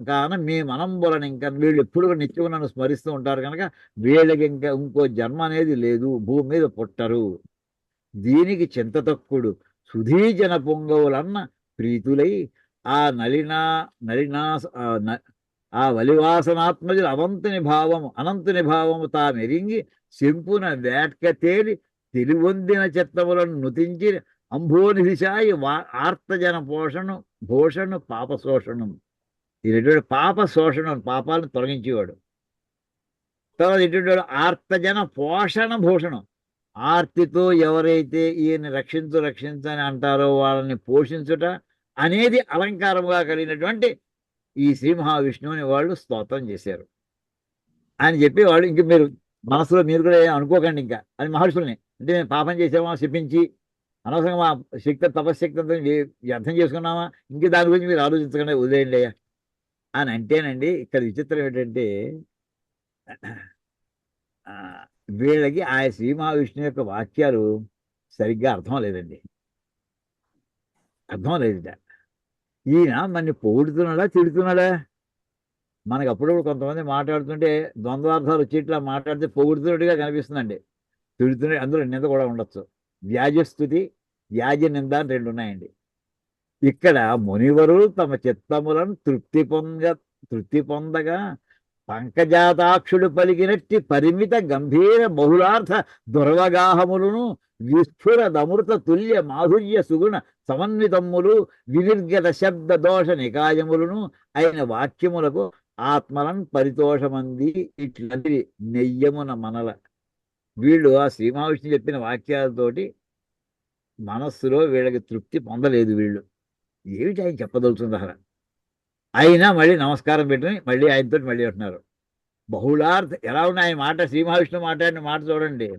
గాన మీ మనంబులని ఇంకన్. వీళ్ళు ఎప్పుడు నిత్యం నన్ను స్మరిస్తూ ఉంటారు కనుక వీళ్ళకి ఇంకా ఇంకో జన్మ అనేది లేదు, భూమి మీద పుట్టరు. దీనికి చింత తక్కుడు సుధీజన పొంగవులన్న ప్రీతులై ఆ ఆ వలివాసనాత్మజులు అనంతుని భావము తామెరింగి శంపున వేట్క తేలి తెలివొందిన చిత్తములను నుతించి అంబోనిధిశాయి ఆర్తజన భూషణు పాప శోషణం. ఇటువంటి పాప శోషణం, పాపాలను తొలగించేవాడు. తర్వాత ఇటువంటి ఆర్తజన పోషణ భూషణం, ఆర్తితో ఎవరైతే ఈయన రక్షించని అంటారో వాళ్ళని పోషించుట అనేది అలంకారముగా కలిగినటువంటి ఈ శ్రీ మహావిష్ణువుని వాళ్ళు స్తోత్రం చేశారు అని చెప్పి వాళ్ళు. ఇంక మీరు మనసులో మీరు కూడా అనుకోకండి ఇంకా అది మహర్షుల్ని, అంటే మేము పాపం చేసామా శపించి అనవసరంగా మా తపశక్తి అంతా వ్యర్థం చేసుకున్నామా, ఇంక దాని గురించి మీరు ఆలోచించకుండా వదిలేయండి అయ్యా అని అంటేనండి. ఇక్కడ విచిత్రం ఏంటంటే వీళ్ళకి ఆ శ్రీ మహావిష్ణువు యొక్క వాక్యాలు సరిగ్గా అర్థం లేదండి, అర్థం లేదు. ఈయన మనని పొగుడుతున్నాడా తిడుతున్నాడా? మనకు అప్పుడప్పుడు కొంతమంది మాట్లాడుతుంటే ద్వంద్వార్థాలు వచ్చేట్లా మాట్లాడితే పొగుడుతున్నట్టుగా కనిపిస్తుందండి, తిడుతున్నాడు. అందులో నింద కూడా ఉండొచ్చు. వ్యాజస్తుతి, వ్యాజ నింద అని 2 ఉన్నాయండి. ఇక్కడ మునివరు తమ చిత్తములను తృప్తి పొందగా పంకజాతాక్షుడు పలికినట్టి పరిమిత గంభీర బహుళార్థ దుర్వగాహములను విస్ఫుర దమృత తుల్య మాధుర్య సుగుణ సమన్వితములు వినిర్గత శబ్ద దోష నికాయములను అయిన వాక్యములకు ఆత్మలను పరితోషమంది ఇట్లది నెయ్యమున మనల. వీళ్ళు ఆ శ్రీ మహావిష్ణువు చెప్పిన వాక్యాలతోటి మనస్సులో వీళ్ళకి తృప్తి పొందలేదు. వీళ్ళు ఏమిటి ఆయన చెప్పదలుచుంది అసలు? అయినా మళ్ళీ నమస్కారం పెట్టుకుని మళ్ళీ ఆయనతో మళ్ళీ అంటున్నారు. బహుళార్థ ఎలా ఉన్నాయి ఆయన మాట, శ్రీ మహావిష్ణువు మాట్లాడిన మాట చూడండి.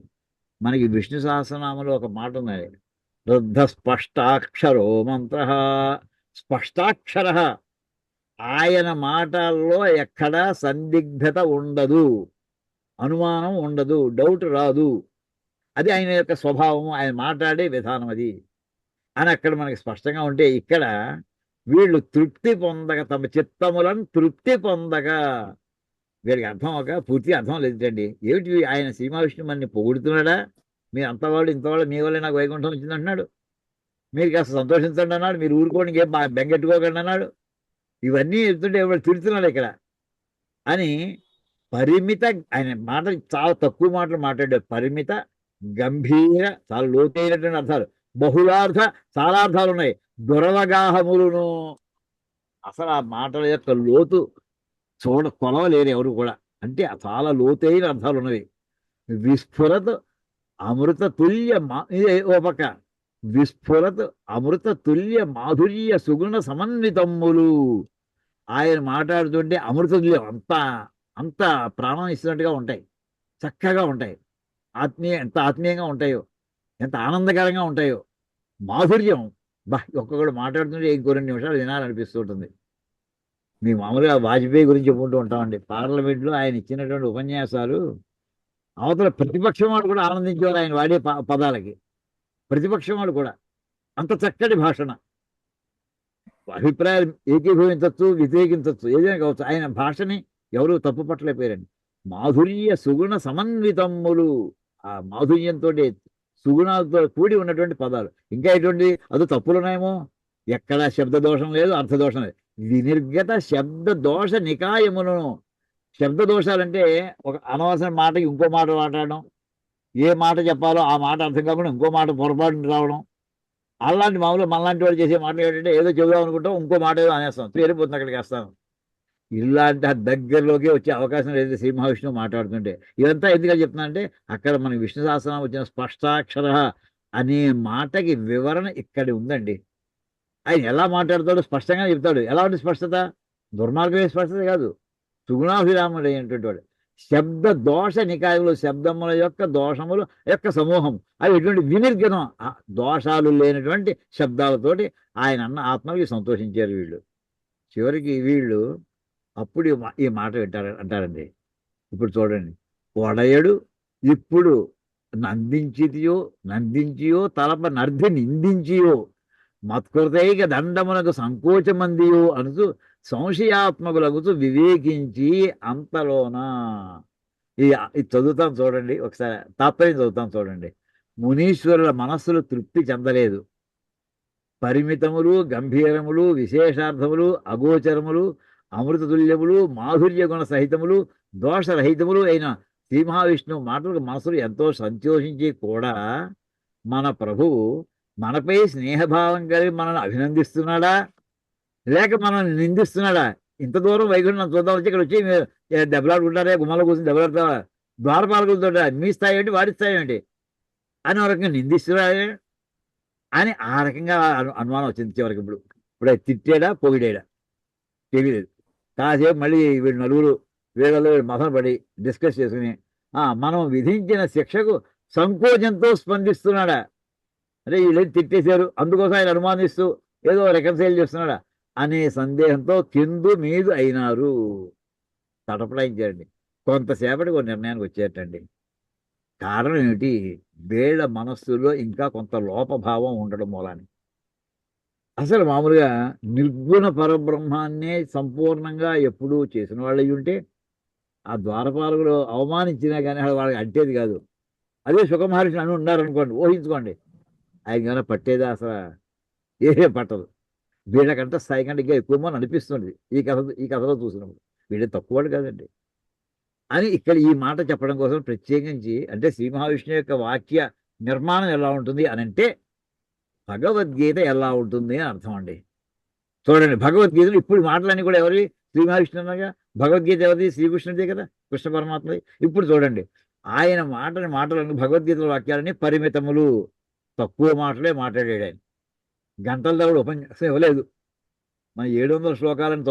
మనకి విష్ణు సహస్రనామంలో ఒక మాట ఉన్నది, రుద్ధ స్పష్టాక్షరో మంత్ర. స్పష్టాక్షర, ఆయన మాటల్లో ఎక్కడా సందిగ్ధత ఉండదు, అనుమానం ఉండదు, డౌట్ రాదు. అది ఆయన యొక్క స్వభావము, ఆయన మాట్లాడే విధానం అది అని అక్కడ మనకి స్పష్టంగా ఉంటే, ఇక్కడ వీళ్ళు తృప్తి పొందగా తమ చిత్తములను తృప్తి పొందగా వీళ్ళకి అర్థం ఒక పూర్తిగా అర్థం లేదండి. ఏమిటి ఆయన శ్రీ మహావిష్ణువు మనని పొగుడుతున్నాడా? మీరు అంతవాళ్ళు ఇంతవాళ్ళు మీ వల్లే నాకు వైకుంఠం వచ్చింది అంటున్నాడు, మీరు కాస్త సంతోషించండి అన్నాడు, మీరు ఊరుకోండి ఏం బెంగెట్టుకోకండి అన్నాడు. ఇవన్నీ చెప్తుంటే ఎవరు తిడుతున్నాడు ఇక్కడ అని. పరిమిత, ఆయన మాట చాలా తక్కువ మాటలు మాట్లాడాడు. పరిమిత గంభీర, చాలా లోతైనటువంటి అర్థాలు. బహుళార్థ, చాలా అర్థాలు ఉన్నాయి. దురవగాహములను, అసలు ఆ మాటల యొక్క లోతు కొలవలేరు ఎవరు కూడా, అంటే చాలా లోతైన అర్థాలు ఉన్నవి. విస్ఫురత్ అమృత తుల్య ఓ పక్క విస్ఫురత్ అమృత తుల్య మాధుర్య సుగుణ సమన్వితమ్ములు. ఆయన మాట్లాడుతుంటే అమృత తుల్యం, అంత ప్రాణం ఇస్తున్నట్టుగా ఉంటాయి, చక్కగా ఉంటాయి, ఎంత ఆత్మీయంగా ఉంటాయో, ఎంత ఆనందకరంగా ఉంటాయో. మాధుర్యం, ఒక్కొక్కడు మాట్లాడుతుంటే ఇంకో 2 నిమిషాలు వినాలనిపిస్తుంటుంది. మీ మామూలుగా వాజ్పేయి గురించి చెప్పుకుంటూ ఉంటామండి. పార్లమెంట్లో ఆయన ఇచ్చినటువంటి ఉపన్యాసాలు అవతల ప్రతిపక్షం వాడు కూడా ఆనందించేవారు ఆయన వాడే పదాలకి. ప్రతిపక్షం వాడు కూడా అంత చక్కటి భాషణ. అభిప్రాయాలు ఏకీభవించవచ్చు, వ్యతిరేకించవచ్చు, ఏదైనా కావచ్చు. ఆయన భాషని ఎవరు తప్పు పట్టలేకపోయారండి. మాధుర్య సుగుణ సమన్వితమ్ములు, ఆ మాధుర్యంతో సుగుణాలతో కూడి ఉన్నటువంటి పదాలు. ఇంకా ఎటువంటి అది తప్పులున్నాయేమో, ఎక్కడా శబ్దదోషం లేదు, అర్థదోషం లేదు. వినిర్గత శబ్ద దోష నికాయములను. శబ్ద దోషాలంటే ఒక అనవసర మాటకి ఇంకో మాట మాట్లాడడం, ఏ మాట చెప్పాలో ఆ మాట అర్థం కాకుండా ఇంకో మాట పొరపాటు రావడం, అలాంటి మామూలు మనలాంటి వాడు చేసే మాటలు ఏంటంటే ఏదో చెబుదాం అనుకుంటాం, ఇంకో మాట ఏదో అనేస్తాం, పేరిపోతుంది అక్కడికి వేస్తాం. ఇలాంటి ఆ దగ్గరలోకి వచ్చే అవకాశం లేదు శ్రీ మహావిష్ణువు మాట్లాడుతుంటే. ఇదంతా ఎందుకని చెప్తున్నా అంటే అక్కడ మనకి విష్ణు సహస్రనామం వచ్చిన స్పష్టాక్షర అనే మాటకి వివరణ ఇక్కడ ఉందండి. ఆయన ఎలా మాట్లాడతాడు స్పష్టంగా చెప్తాడు. ఎలా ఉంటుంది స్పష్టత? దుర్మార్గమే స్పష్టత కాదు, సుగుణాభిరాముడు అయినటువంటి వాడు. శబ్ద దోష నికాయములు, శబ్దముల యొక్క దోషముల యొక్క సమూహం, అవి ఎటువంటి వినిర్గణం, దోషాలు లేనటువంటి శబ్దాలతోటి ఆయన అన్న ఆత్మకి సంతోషించారు వీళ్ళు. చివరికి వీళ్ళు అప్పుడు ఈ మాట అంటారండి. ఇప్పుడు చూడండి, ఒడయడు ఇప్పుడు నందించియో తలప నర్ధి నిందించియో మత్కృతైక దండమునకు సంకోచమందియో అనుచు సంశయాత్మకులగుతూ వివేకించి అంతలోన ఇది చదువుతాం చూడండి, ఒకసారి తాత్పర్యం చదువుతాం చూడండి. మునీశ్వరుల మనస్సులు తృప్తి చెందలేదు. పరిమితములు, గంభీరములు, విశేషార్థములు, అగోచరములు, అమృతతుల్యములు, మాధుర్య గుణ సహితములు, దోషరహితములు అయిన శ్రీ మహావిష్ణువు మాటలకు మనసులు ఎంతో సంతోషించి కూడా మన ప్రభువు మనపై స్నేహభావం కలిగి మనల్ని అభినందిస్తున్నాడా లేక మనల్ని నిందిస్తున్నాడా? ఇంత దూరం వైకుంఠం చూద్దాం వచ్చి ఇక్కడ వచ్చి దెబ్బలాడుకుంటారా, గుమ్మలో కూర్చొని దెబ్బలాడతావా, ద్వారపాలకులతో మీ స్థాయి ఏంటి వాడి స్థాయి ఏంటి అని ఒక రకంగా నిందిస్తున్నాడే అని ఆ రకంగా అనుమానం వచ్చింది చివరికి. ఇప్పుడు తిట్టాడా పొగిడాడా తెలియలేదు. కాసేపు మళ్ళీ వీళ్ళు నలుగురు వీళ్ళలో మదన పడి డిస్కస్ చేసుకుని మనం విధించిన శిక్షకు సంకోచంతో స్పందిస్తున్నాడా, అంటే వీళ్ళు తిట్టేశారు అందుకోసం ఆయన అనుమానిస్తూ ఏదో రికన్సైల్ చేస్తున్నాడా అనే సందేహంతో కిందు మీదు అయినారు, తటపడాయించారండి. కొంతసేపటికి ఒక నిర్ణయానికి వచ్చేటండి. కారణం ఏమిటి? వీళ్ళ మనస్సులో ఇంకా కొంత లోపభావం ఉండడం మూలాన్ని. అసలు మామూలుగా నిర్గుణ పరబ్రహ్మాన్నే సంపూర్ణంగా ఎప్పుడూ చేసిన వాళ్ళు అయి ఉంటే ఆ ద్వారపాలకులు అవమానించినా కానీ వాళ్ళకి అంటేది కాదు. అదే సుఖమహర్షి అని ఉన్నారనుకోండి, ఊహించుకోండి, ఆయన కన్నా పట్టేదా? అసలు ఏ పట్టదు. వీళ్ళకంటే స్థాయి కంటే ఇంకా ఎక్కువ అని అనిపిస్తుంది ఈ కథలో చూసినప్పుడు. వీళ్ళే తక్కువ కాదండి అని ఇక్కడ ఈ మాట చెప్పడం కోసం ప్రత్యేకించి, అంటే శ్రీ మహావిష్ణువు యొక్క వాక్య నిర్మాణం ఎలా ఉంటుంది అని అంటే భగవద్గీత ఎలా ఉంటుంది అని అర్థం అండి. చూడండి, భగవద్గీతలు ఇప్పుడు మాటలన్నీ కూడా ఎవరి? శ్రీ మహావిష్ణువు అనగా. భగవద్గీత ఎవరిది? శ్రీకృష్ణుడిదే కదా, కృష్ణ పరమాత్మది. ఇప్పుడు చూడండి, ఆయన మాటలను భగవద్గీతల వాక్యాలని పరిమితములు, తక్కువ మాటలే మాట్లాడాడు ఆయన. గంటల తరబడి ఉపన్యాసం ఇవ్వలేదు. మన 700 శ్లోకాలను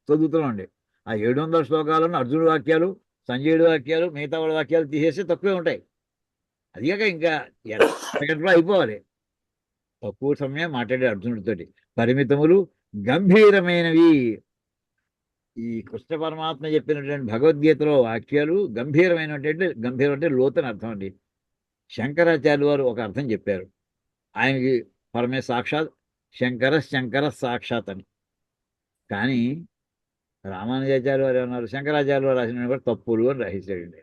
చదువుతున్నామండి. ఆ 700 శ్లోకాలను అర్జునుడి వాక్యాలు, సంజయుడి వాక్యాలు, మిగతా వాళ్ళ వాక్యాలు తీసేసి తక్కువే ఉంటాయి. అదిగాక ఇంకా గంటలో అయిపోవాలి. తక్కువ సమయం మాట్లాడే అర్జునుడితోటి. పరిమితములు, గంభీరమైనవి. ఈ కృష్ణ పరమాత్మ చెప్పినటువంటి భగవద్గీతలో వాక్యాలు గంభీరమైనటువంటి, గంభీరం అంటే లోతని అర్థం అండి. శంకరాచార్య వారు ఒక అర్థం చెప్పారు. ఆయనకి పరమే సాక్షాత్ శంకర సాక్షాత్ అని. కానీ రామానుజాచార్య వారు ఏమన్నారు? శంకరాచార్య వారు రాసిన కూడా తప్పులు అని రాసేసాడండి.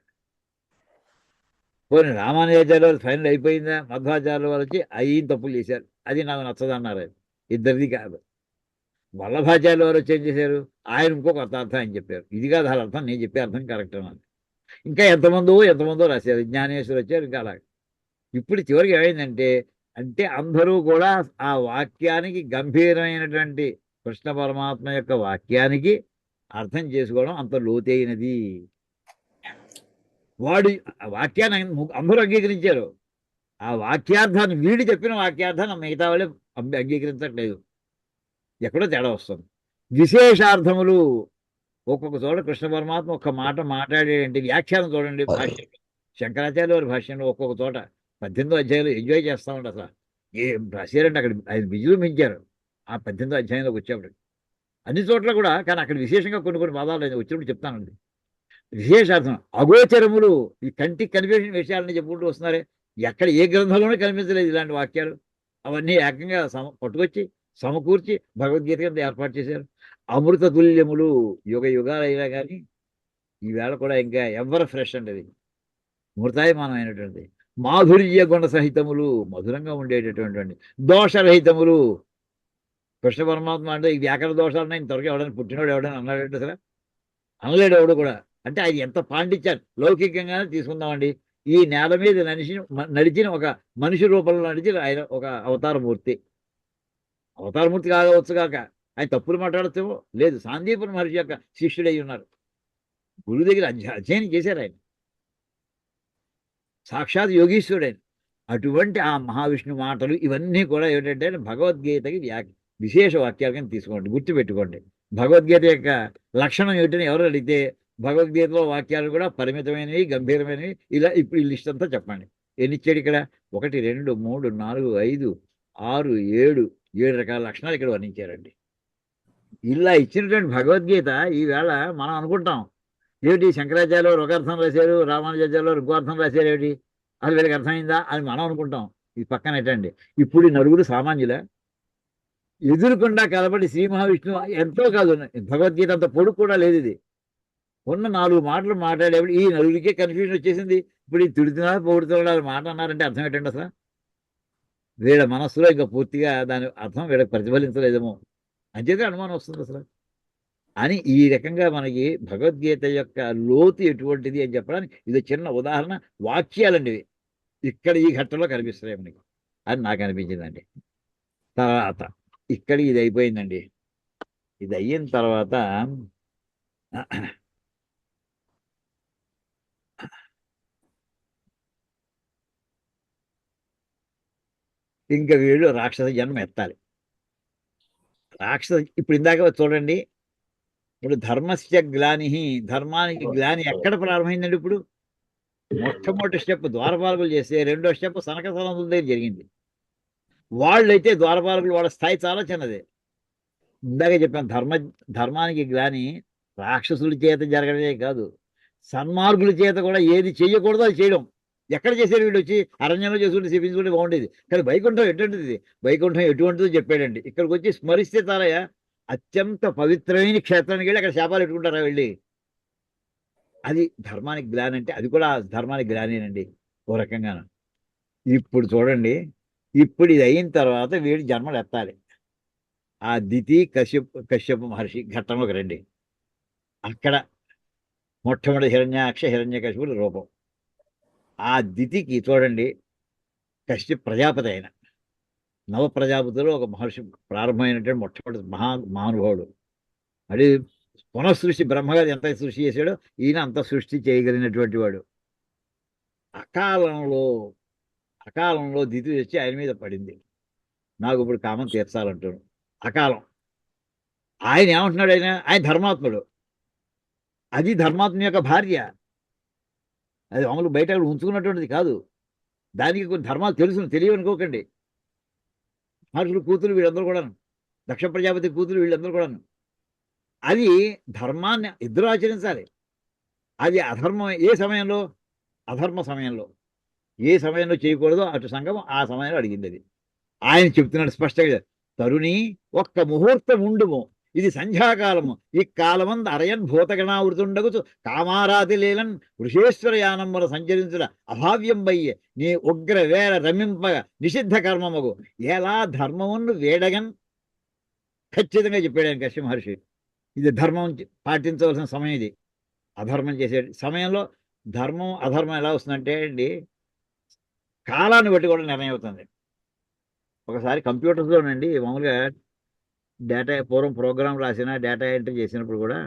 పోనీ రామానుజాచార్య వారు ఫైనల్ అయిపోయిందా? మధ్వాచార్య వారు వచ్చి అయిన తప్పులు చేశారు, అది నాకు నచ్చదన్నారు. అది ఇద్దరిది కాదు. వల్లభాచార్య వారు వచ్చి ఏం చేశారు? ఆయన ఇంకొక అర్థం ఆయన చెప్పారు. ఇది కాదు అసలు అర్థం, నేను చెప్పే అర్థం కరెక్ట్ అన్నది. ఇంకా ఎంతమందో రాశారు. జ్ఞానేశ్వరు వచ్చారు, ఇంకా అలా. ఇప్పుడు చివరికి ఏమైందంటే, అంటే అందరూ కూడా ఆ వాక్యానికి, గంభీరమైనటువంటి కృష్ణ పరమాత్మ యొక్క వాక్యానికి అర్థం చేసుకోవడం అంత లోతైనది. వాడు ఆ వాక్యాన్ని అందరూ అంగీకరించారు. ఆ వాక్యార్థాన్ని, వీడు చెప్పిన వాక్యార్థాన్ని మిగతా వాళ్ళే అంగీకరించట్లేదు. ఎక్కడో తేడా వస్తుంది. విశేషార్థములు, ఒక్కొక్క చోట కృష్ణ పరమాత్మ ఒక్క మాట మాట్లాడేంటి వ్యాఖ్యానం చూడండి. భాష్యంలో శంకరాచార్య వారి భాష్యంలో ఒక్కొక్క చోట 18వ అధ్యాయంలో ఎంజాయ్ చేస్తా ఉంటారు. అసలు ఏం రాశారంటే అక్కడ ఆయన విజృంభించారు ఆ 18వ అధ్యాయంలోకి వచ్చేప్పుడు. అన్ని చోట్ల కూడా, కానీ అక్కడ విశేషంగా కొన్ని పదాలు వచ్చినప్పుడు చెప్తానండి. విశేషార్థం, అగోచరములు, ఈ కంటికి కనిపించిన విషయాలని చెప్పుకుంటూ వస్తున్నారే, ఎక్కడ ఏ గ్రంథంలోనే కనిపించలేదు ఇలాంటి వాక్యాలు. అవన్నీ ఏకంగా పట్టుకొచ్చి సమకూర్చి భగవద్గీత కింద ఏర్పాటు చేశారు. అమృత తుల్యములు, యుగ యుగాలైనా కానీ ఈవేళ కూడా ఇంకా ఎవరు ఫ్రెష్ అంటే అది మృతాయమానమైనటువంటి. మాధుర్య గుణ సహితములు, మధురంగా ఉండేటటువంటి. దోషరహితములు, కృష్ణ పరమాత్మ అంటే ఈ వ్యాకరణ దోషాలు ఇంతవరకు ఎవడైనా పుట్టినోడు ఎవడైనా అన్నాడంటే సరే అనలేడు ఎవడు కూడా. అంటే ఆయన ఎంత పాండిత్యాన్ని లౌకికంగానే తీసుకుందామండి. ఈ నేల మీద నడిచిన ఒక మనిషి రూపంలో నడిచిన ఆయన ఒక అవతారమూర్తి. అవతారమూర్తి కావచ్చు కాక ఆయన తప్పులు మాట్లాడతామో లేదు, సాందీపని మహర్షి యొక్క శిష్యుడై ఉన్నారు. గురువు దగ్గర అధ్యయనం చేశారు ఆయన, సాక్షాత్ యోగీశ్వరుడు ఆయన. అటువంటి ఆ మహావిష్ణు మాటలు ఇవన్నీ కూడా ఏమిటంటే భగవద్గీతకి విశేష వాక్యాలు కానీ తీసుకోండి, గుర్తుపెట్టుకోండి. భగవద్గీత యొక్క లక్షణం ఏమిటని ఎవరు అడిగితే భగవద్గీతలో వాక్యాలు కూడా పరిమితమైనవి, గంభీరమైనవి. ఇలా ఇప్పుడు ఈ లిస్ట్ అంతా చెప్పండి. ఎన్ని ఇచ్చాడు ఇక్కడ? 1 2 3 4 5 6 7 రకాల లక్షణాలు ఇక్కడ వర్ణించారండి. ఇలా ఇచ్చినటువంటి భగవద్గీత ఈవేళ మనం అనుకుంటాం ఏమిటి, శంకరాచార్యులు ఒక అర్థం రాశారు, రామానుజాచార్యులు ఇంకో అర్థం రాశారు, ఏమిటి అది వీళ్ళకి అర్థమైందా అని మనం అనుకుంటాం. ఇది పక్కన ఎట్టండి. ఇప్పుడు ఈ నలుగురు సామాన్యుల ఎదురుకుండా కలబడి శ్రీ మహావిష్ణువు ఎంతో కాదు, భగవద్గీత అంత పొడుగు కూడా లేదు. ఇది ఉన్న 4 మాటలు మాట్లాడేప్పుడు ఈ నలుగురికే కన్ఫ్యూజన్ వచ్చేసింది. ఇప్పుడు ఈ తిడుతున్నా పొగుడుతున్నా మాట అన్నారంటే అర్థం ఏంటండి అసలు? వీళ్ళ మనస్సులో ఇంకా పూర్తిగా దాని అర్థం వీళ్ళకి ప్రతిఫలించలేదేమో అంచేతే అనుమానం వస్తుంది అసలు అని. ఈ రకంగా మనకి భగవద్గీత యొక్క లోతు ఎటువంటిది అని చెప్పడానికి ఇది చిన్న ఉదాహరణ. వాక్యాలండి ఇవి ఇక్కడ ఈ ఘట్టంలో కనిపిస్తున్నాయి మనకి అని నాకు అనిపించిందండి. తర్వాత ఇక్కడ ఇది అయిపోయిందండి. ఇది అయిన తర్వాత ఇంకా వీళ్ళు రాక్షస జన్మ ఎత్తాలి. ఇప్పుడు ఇందాక చూడండి, ఇప్పుడు ధర్మస్య గ్లాని, ధర్మానికి గ్లాని ఎక్కడ ప్రారంభమైందండి? ఇప్పుడు మొట్టమొదటి స్టెప్ ద్వారపాలకులు చేస్తే, రెండో స్టెప్ సనక సనందుల దగ్గర జరిగింది. వాళ్ళైతే ద్వారపాలకులు వాళ్ళ స్థాయి చాలా చిన్నదే. ఇందాక చెప్పాను, ధర్మానికి గ్లాని రాక్షసుల చేత జరగడమే కాదు, సన్మార్గుల చేత కూడా ఏది చేయకూడదో అది చేయడం. ఎక్కడ చేశారు వీళ్ళు? వచ్చి అరణ్యంలో చేసుకుంటే చూపించుకుంటే బాగుండేది. కానీ వైకుంఠం ఎటువంటిది, వైకుంఠం ఎటువంటిదో చెప్పాడండి. ఇక్కడికి వచ్చి స్మరిస్తే తారయ్య అత్యంత పవిత్రమైన క్షేత్రానికి వెళ్ళి అక్కడ శాపాలు పెట్టుకుంటారా వెళ్ళి? అది ధర్మానికి గ్లాని అంటే అది కూడా ధర్మానికి గ్లానేనండి ఓ రకంగా. ఇప్పుడు చూడండి, ఇప్పుడు ఇది అయిన తర్వాత వీడి జన్మలు ఎత్తాలి. ఆ దితి కశ్యప మహర్షి ఘట్టంలోకి రండి. అక్కడ మొట్టమొదటి హిరణ్యకశిపుడి రూపం. ఆ దితికి చూడండి, కశ్యప ప్రజాపతి అయిన నవ ప్రజాపతిలో ఒక మహర్షి ప్రారంభమైనటువంటి మొట్టమొదటి మహానుభావుడు. అది పునఃసృష్టి బ్రహ్మగారు ఎంత సృష్టి చేశాడో ఈయన అంత సృష్టి చేయగలిగినటువంటి వాడు. అకాలంలో దితి వచ్చి ఆయన మీద పడింది. నాకు ఇప్పుడు కామం తీర్చాలంటాడు. అకాలం ఆయన ఏమంటున్నాడు? ఆయన ధర్మాత్ముడు. అది ధర్మాత్మ యొక్క భార్య. అది మామూలు బయట ఉంచుకున్నటువంటిది కాదు. దానికి కొన్ని ధర్మాలు తెలియనుకోకండి. మహర్షులు కూతురు వీళ్ళందరూ కూడాను, దక్ష ప్రజాపతి కూతురు వీళ్ళందరూ కూడాను. అది ధర్మాన్ని ఇద్దరు ఆచరించాలి. అది అధర్మం ఏ సమయంలో? అధర్మ సమయంలో. ఏ సమయంలో చేయకూడదో అటు సంగమం ఆ సమయంలో అడిగింది. అది ఆయన చెప్తున్నాడు స్పష్టంగా, తరుణి ఒక్క ముహూర్తం ఉండుము, ఇది సంధ్యాకాలము, ఈ కాలమంద అరయన్ భూతగణావృతుండగుచు కామారాతి లేలన్ వృషేశ్వర యానమ్మను సంచరించుట అభావ్యం బయ్యే నీ ఉగ్ర వేర రమింపగ నిషిద్ధ కర్మమగు ఎలా ధర్మమును వేడగన్. ఖచ్చితంగా చెప్పాడు ఆయన కశ్యప మహర్షి. ఇది ధర్మం పాటించవలసిన సమయం. ఇది అధర్మం చేసే సమయంలో ధర్మం అధర్మం ఎలా వస్తుందంటే అండి, కాలాన్ని బట్టి కూడా నిర్ణయం అవుతుంది. ఒకసారి కంప్యూటర్స్లోనండి మామూలుగా డేటా పూర్వం ప్రోగ్రామ్ రాసిన డేటా ఎంట్రీ చేసినప్పుడు కూడా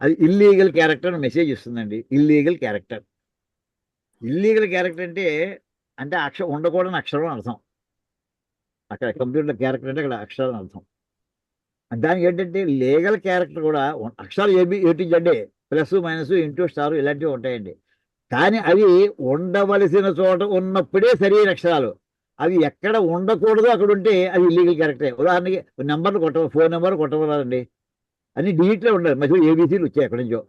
అది ఇల్లీగల్ క్యారెక్టర్ మెసేజ్ ఇస్తుందండి. ఇల్లీగల్ క్యారెక్టర్ అంటే ఉండకూడని అక్షరం అర్థం. అక్కడ కంప్యూటర్ క్యారెక్టర్ అంటే అక్కడ అక్షరాలు అర్థం. దానికి ఏంటంటే లీగల్ క్యారెక్టర్ కూడా అక్షరాలు ఏటి ప్లస్ మైనస్ ఇంటూ స్టార్ ఇలాంటివి ఉంటాయండి. కానీ అవి ఉండవలసిన చోట ఉన్నప్పుడే సరైన అక్షరాలు. అవి ఎక్కడ ఉండకూడదు అక్కడ ఉంటే అది ఇల్లీగల్ క్యారెక్టరే. ఉదాహరణకి నెంబర్లు ఫోన్ నెంబర్ కొట్టకూడదండి, అన్ని డిజిట్లో ఉండాలి. మధ్యలో ఏబీసీలు వచ్చాయి ఎక్కడి నుంచో.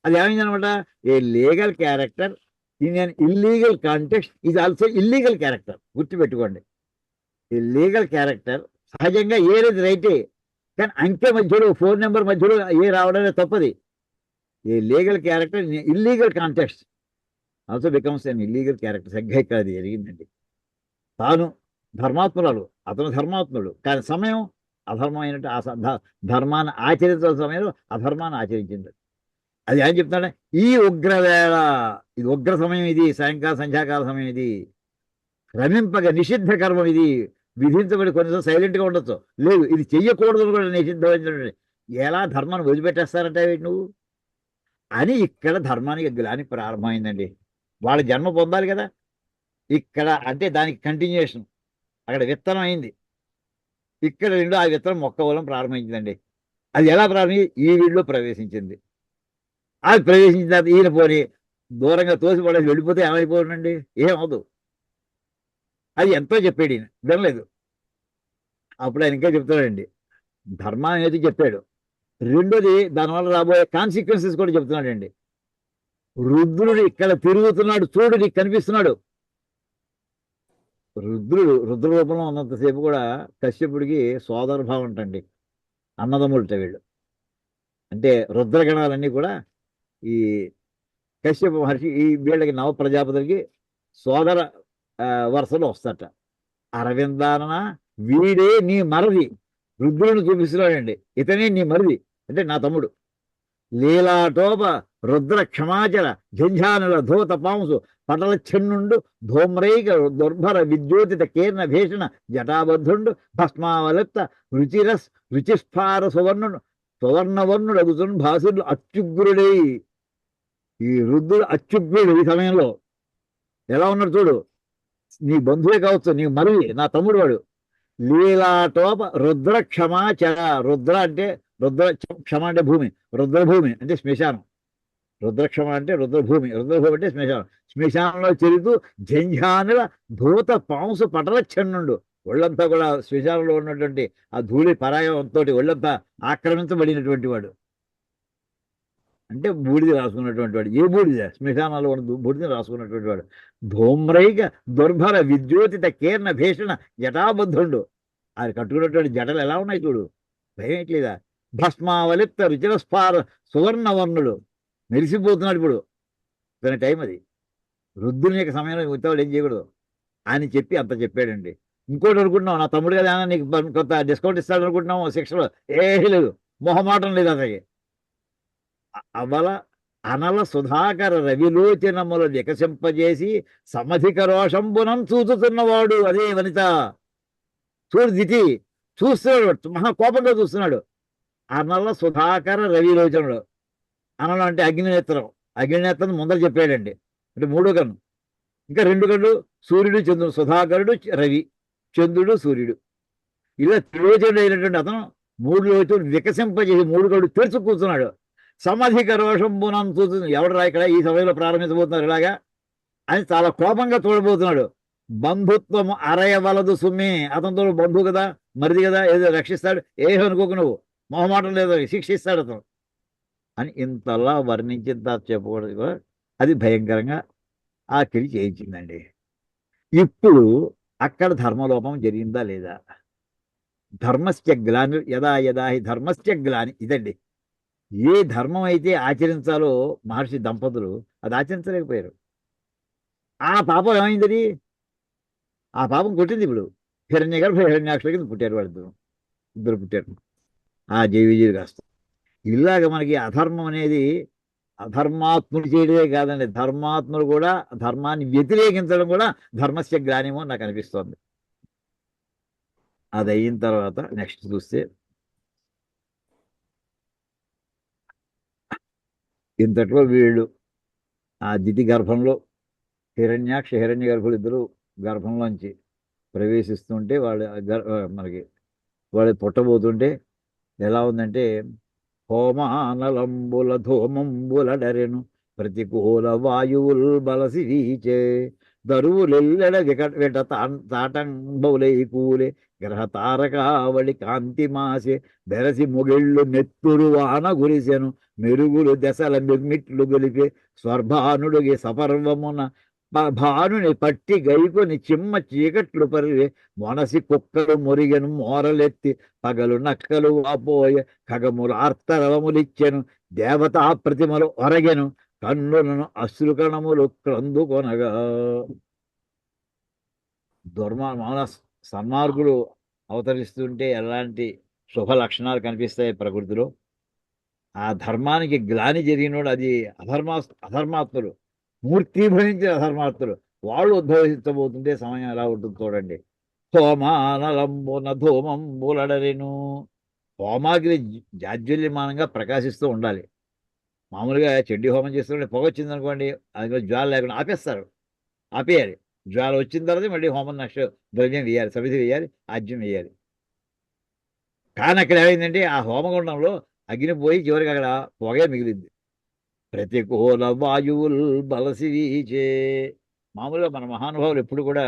అది ఏమైందనమాట, a legal character in an illegal context is also illegal character. గుర్తుపెట్టుకోండి, ఈ లీగల్ క్యారెక్టర్ సహజంగా ఏది రైటే, కానీ అంకె మధ్యలో ఫోన్ నెంబర్ మధ్యలో ఏ రావడమే తప్పది. ఏ legal character in illegal context also becomes an illegal character. సరిగ్గా ఇక్కడ అది జరిగిందండి. తాను ధర్మాత్మురాలు, అతను ధర్మాత్ముడు, కానీ సమయం అధర్మమైనట్టు ధర్మాన్ని ఆచరించాల్సిన సమయంలో అధర్మాన్ని ఆచరించింది. అది ఏం చెప్తాడే, ఈ ఉగ్రవేళ, ఇది ఉగ్ర సమయం, ఇది సాయంకాల సంధ్యాకాల సమయం, ఇది రమింపగా నిషిద్ధ కర్మం, ఇది విధించబడి కొన్నిసార్లు సైలెంట్గా ఉండొచ్చు, లేదు ఇది చెయ్యకూడదు కూడా నిషిద్ధమైనటువంటి, ఎలా ధర్మాన్ని వదిలిపెట్టేస్తారంటే నువ్వు అని ఇక్కడ ధర్మానికి గ్లాని ప్రారంభమైందండి. వాళ్ళ జన్మ పొందాలి కదా ఇక్కడ, అంటే దానికి కంటిన్యూషన్. అక్కడ విత్తనం అయింది, ఇక్కడ రెండు ఆ విత్తనం మొక్కవలం ప్రారంభించిందండి. అది ఎలా ప్రారంభించి ఈ వీడిలో ప్రవేశించింది. అది ప్రవేశించిన తర్వాత ఈయన పోని దూరంగా తోసిపడేసి వెళ్ళిపోతే ఏమైపోతుందండి, ఏమవుదు. అది ఎంతో చెప్పాడు ఈయన, వినలేదు. అప్పుడు ఆయన ఇంకా చెప్తాడండి, ధర్మాన్ని అయితే చెప్పాడు, రెండోది దానివల్ల రాబోయే కాన్సిక్వెన్సెస్ కూడా చెప్తున్నాడండి. రుద్రుడు ఇక్కడ తిరుగుతున్నాడు చూడు, నీకు కనిపిస్తున్నాడు. రుద్ర రూపంలో ఉన్నంతసేపు కూడా కశ్యపుడికి సోదర భావం అంటండి, అన్నదమ్ములట వీళ్ళు. అంటే రుద్రగణాలన్నీ కూడా ఈ కశ్యప మహర్షి ఈ వీళ్ళకి నవ ప్రజాపతులకి సోదర వరుసలో వస్తాట. అరవిందాన వీడే నీ మరది, రుద్రుని చూపిస్తున్నాడండి, ఇతనే నీ మరిది అంటే నా తమ్ముడు. లీలాటోప రుద్ర క్షమాచర జంఝానుల ధోత పాంసు పటల చెన్నుండు ధూమ్రైక దుర్భర విద్యోతిత కీర్ణ భీషణ జటాబద్ధుండు భస్మావలిప్త రుచిస్ఫార సువర్ణవర్ణుడు అగుతున్న భాసుడు అత్యుగ్రుడై. ఈ రుద్రుడు అత్యుగ్రుడు ఈ సమయంలో ఎలా ఉన్నాడు చూడు, నీ బంధువే కావచ్చు, నీ మరిది, నా తమ్ముడు వాడు. లీలాటోప రుద్ర క్షమాచర, రుద్ర అంటే రుద్ర, క్షమ అంటే భూమి, రుద్రభూమి అంటే శ్మశానం, రుద్రక్షమ అంటే రుద్రభూమి, రుద్రభూమి అంటే శ్మశానం. శ్మశానంలో చెరుతూ జంఝానుల ధూత పాంసు పటల చెన్నుండు, ఒళ్ళంతా కూడా శ్మశానంలో ఉన్నటువంటి ఆ ధూళి పరాయంతో ఒళ్ళంతా ఆక్రమించబడినటువంటి వాడు. అంటే బూడిద రాసుకున్నటువంటి వాడు. ఏ బూడిద? శ్మశానాల్లో ఉన్న బూడిద రాసుకున్నటువంటి వాడు. ధూమ్రైక దుర్భర విద్యోతిత కీర్ణ భీషణ జటాబద్ధుండు, అది కట్టుకున్నటువంటి జటలు ఎలా ఉన్నాయి చూడు, భయం ఎట్లేదా. భస్మావలిప్త రుచిరస్ఫార సువర్ణవర్ణుడు, మెరిసిపోతున్నాడు ఇప్పుడు. తన టైం అది. రుద్రుని యొక్క సమయంలో మిగతావాళ్ళు ఏం చేయకూడదు అని చెప్పి అంత చెప్పాడండి. ఇంకోటి అనుకుంటున్నావు, నా తమ్ముడు కదా నీకు కొంత డిస్కౌంట్ ఇస్తాడు అనుకుంటున్నాము శిక్షలో, ఏ లేదు, మొహమాటం లేదు అతనికి. అవల అనల సుధాకర రవిలోచనముల వికసింపజేసి సమధిక రోషంబునం చూచుతున్నవాడు అదే వనిత. చూడు దితి చూస్తున్నాడు, మహా కోపంగా చూస్తున్నాడు. అనల సుధాకర రవిలోచనుడు, అనల అంటే అగ్నినేత్రం, అగ్నినేత్రం ముందర చెప్పాడండి, అంటే మూడో కన్ను. ఇంకా రెండు కళ్ళు సూర్యుడు చంద్రుడు, సుధాకరుడు రవి, చంద్రుడు సూర్యుడు. ఇలా త్రిలోచనుడు అయినటువంటి అతను మూడు లోచనలు వికసింపజేసి మూడు కళ్ళు తెరుచు కూర్చున్నాడు. సమధిక రోషంబునం చూస్తుంది, ఎవడరా ఇక్కడ ఈ సమయంలో ప్రారంభించబోతున్నారు ఇలాగా అని చాలా కోపంగా చూడబోతున్నాడు. బంధుత్వం అరయవలదు సుమ్మి, అతనితో బంధువు కదా, మరిది కదా, ఏదో రక్షిస్తాడు, ఏమనుకోకు నువ్వు, మొహమాటం లేదు, శిక్షిస్తాడు అతను అని ఇంతలా వర్ణించిన చెప్పకూడదు. అది భయంకరంగా ఆ కిడి చేయించిందండి. ఇప్పుడు అక్కడ ధర్మలోపం జరిగిందా లేదా? ధర్మస్య గ్లాని యదా యదా హి ధర్మస్య గ్లాని, ఇదండి. ఏ ధర్మం అయితే ఆచరించాలో మహర్షి దంపతులు అది ఆచరించలేకపోయారు. ఆ పాపం ఏమైంది? ఆ పాపం కొట్టింది. ఇప్పుడు హిరణ్యాక్షుల కింద పుట్టారు వాళ్ళిద్దరు, ఇద్దరు పుట్టారు. ఆ జైవిజయులు కాస్త ఇలాగ మనకి అధర్మం అనేది అధర్మాత్ములు చేయడమే కాదండి, ధర్మాత్ములు కూడా ధర్మాన్ని వ్యతిరేకించడం కూడా ధర్మస్య గ్లానిమో నాకు అనిపిస్తోంది. అది అయిన తర్వాత నెక్స్ట్ చూస్తే ఇంతట్లో వీళ్ళు ఆ దితి గర్భంలో హిరణ్య గర్భులు ఇద్దరు గర్భంలోంచి ప్రవేశిస్తుంటే మనకి వాళ్ళు పుట్టబోతుంటే ఎలా ఉందంటే, హోమానలంబుల ధూమంబుల డరెను ప్రతికూల వాయువుల్ బలసి వీచే దరువులెల్లెడ విట తాటంబౌలై కూలే గ్రహ తారకావళి కాంతిమాసే బెరసి మొగిళ్ళు నెత్తురు వాన గురిసెను మెరుగులు దశల మిర్మిట్లు గొలిపే స్వర్భానుడికి సపర్వమున భానుని పట్టి గైకొని చిమ్మ చీకట్లు పరివే మొనసి కుక్కలు మురిగెను మోరలెత్తి పగలు నక్కలు వాపోయే ఖగములు ఆర్తరవములిచ్చెను దేవతా ప్రతిమలు ఒరగెను కన్నులను అశ్రుకణములు క్రందుకొనగా. మౌన సన్మార్గులు అవతరిస్తుంటే ఎలాంటి శుభ లక్షణాలు కనిపిస్తాయి ప్రకృతిలో, ఆ ధర్మానికి గ్లాని జరిగినోడు అది అధర్మాత్ములు, మూర్తిభవించిన అధర్మాత్ములు, వాళ్ళు ఉద్భవించబోతుంటే సమయం ఎలా ఉంటుంది చూడండి. హోమానలంబున ధూమం మూలడరెను. హోమాగ్ని జాజ్వల్యమానంగా ప్రకాశిస్తూ ఉండాలి. మామూలుగా చెడ్డి హోమం చేస్తుంటే పొగ వచ్చింది అనుకోండి, అందులో జ్వాల లేకుండా ఆపేయాలి. జ్వాల వచ్చిన తర్వాత మళ్ళీ హోమం ద్రవ్యం వేయాలి, సమితి వేయాలి, ఆజ్యం వేయాలి. కానీ అక్కడ ఏమైందంటే ఆ హోమగుండంలో అగ్ని పోయి చివరికి అక్కడ పొగే మిగిలింది. ప్రతికూల వాయువుల్ బలసి వీచే. మామూలుగా మన మహానుభావులు ఎప్పుడు కూడా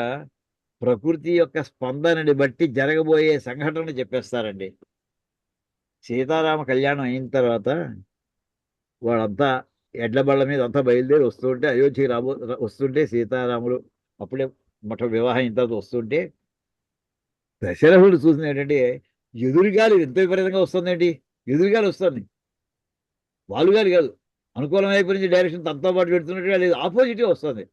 ప్రకృతి యొక్క స్పందనని బట్టి జరగబోయే సంఘటనలు చెప్పేస్తారండి. సీతారామ కళ్యాణం అయిన తర్వాత వాళ్ళంతా ఎడ్ల బళ్ళ మీద అంతా బయలుదేరి వస్తుంటే, అయోధ్యకి వస్తుంటే సీతారాములు అప్పుడే వివాహం అయిన తర్వాత వస్తుంటే దశరథుడు చూసింది ఏంటంటే, ఎదురుగాలి ఎంత విపరీతంగా వస్తుందేంటి, ఎదురుగాలి వస్తుంది, వాలుగాలి కాదు, అనుకూలం అయిపోయింది డైరెక్షన్ తనతో పాటు పెడుతున్నట్టుగా లేదు, ఆపోజిట్గా వస్తుంది,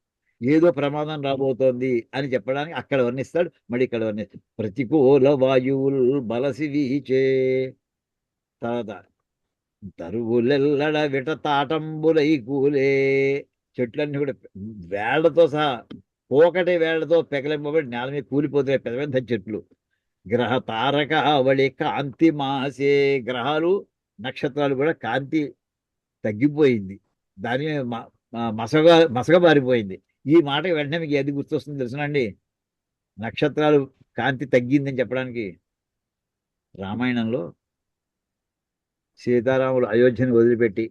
ఏదో ప్రమాదం రాబోతోంది అని చెప్పడానికి అక్కడ వర్ణిస్తాడు. మళ్ళీ ఇక్కడ వర్ణిస్తాడు, ప్రతికూల వాయువుల్ బలసి వీచే. తర్వాత తరువులెల్లడ విటతాటంబులై కూలే. చెట్లన్నీ కూడా వేళ్లతో సహా, పోకటి వేళ్లతో పెకలింపబడి నేల మీద కూలిపోతున్నాయి పెద్ద పెద్ద చెట్లు. గ్రహ తారక అవళి కాంతి మాసే. గ్రహాలు నక్షత్రాలు కూడా కాంతి తగ్గిపోయింది, దాని మసగబారిపోయింది. ఈ మాట వెంటనే మీకు ఏది గుర్తొస్తుంది తెలుసునండి? నక్షత్రాలు కాంతి తగ్గిందని చెప్పడానికి రామాయణంలో సీతారాములు అయోధ్యని వదిలిపెట్టి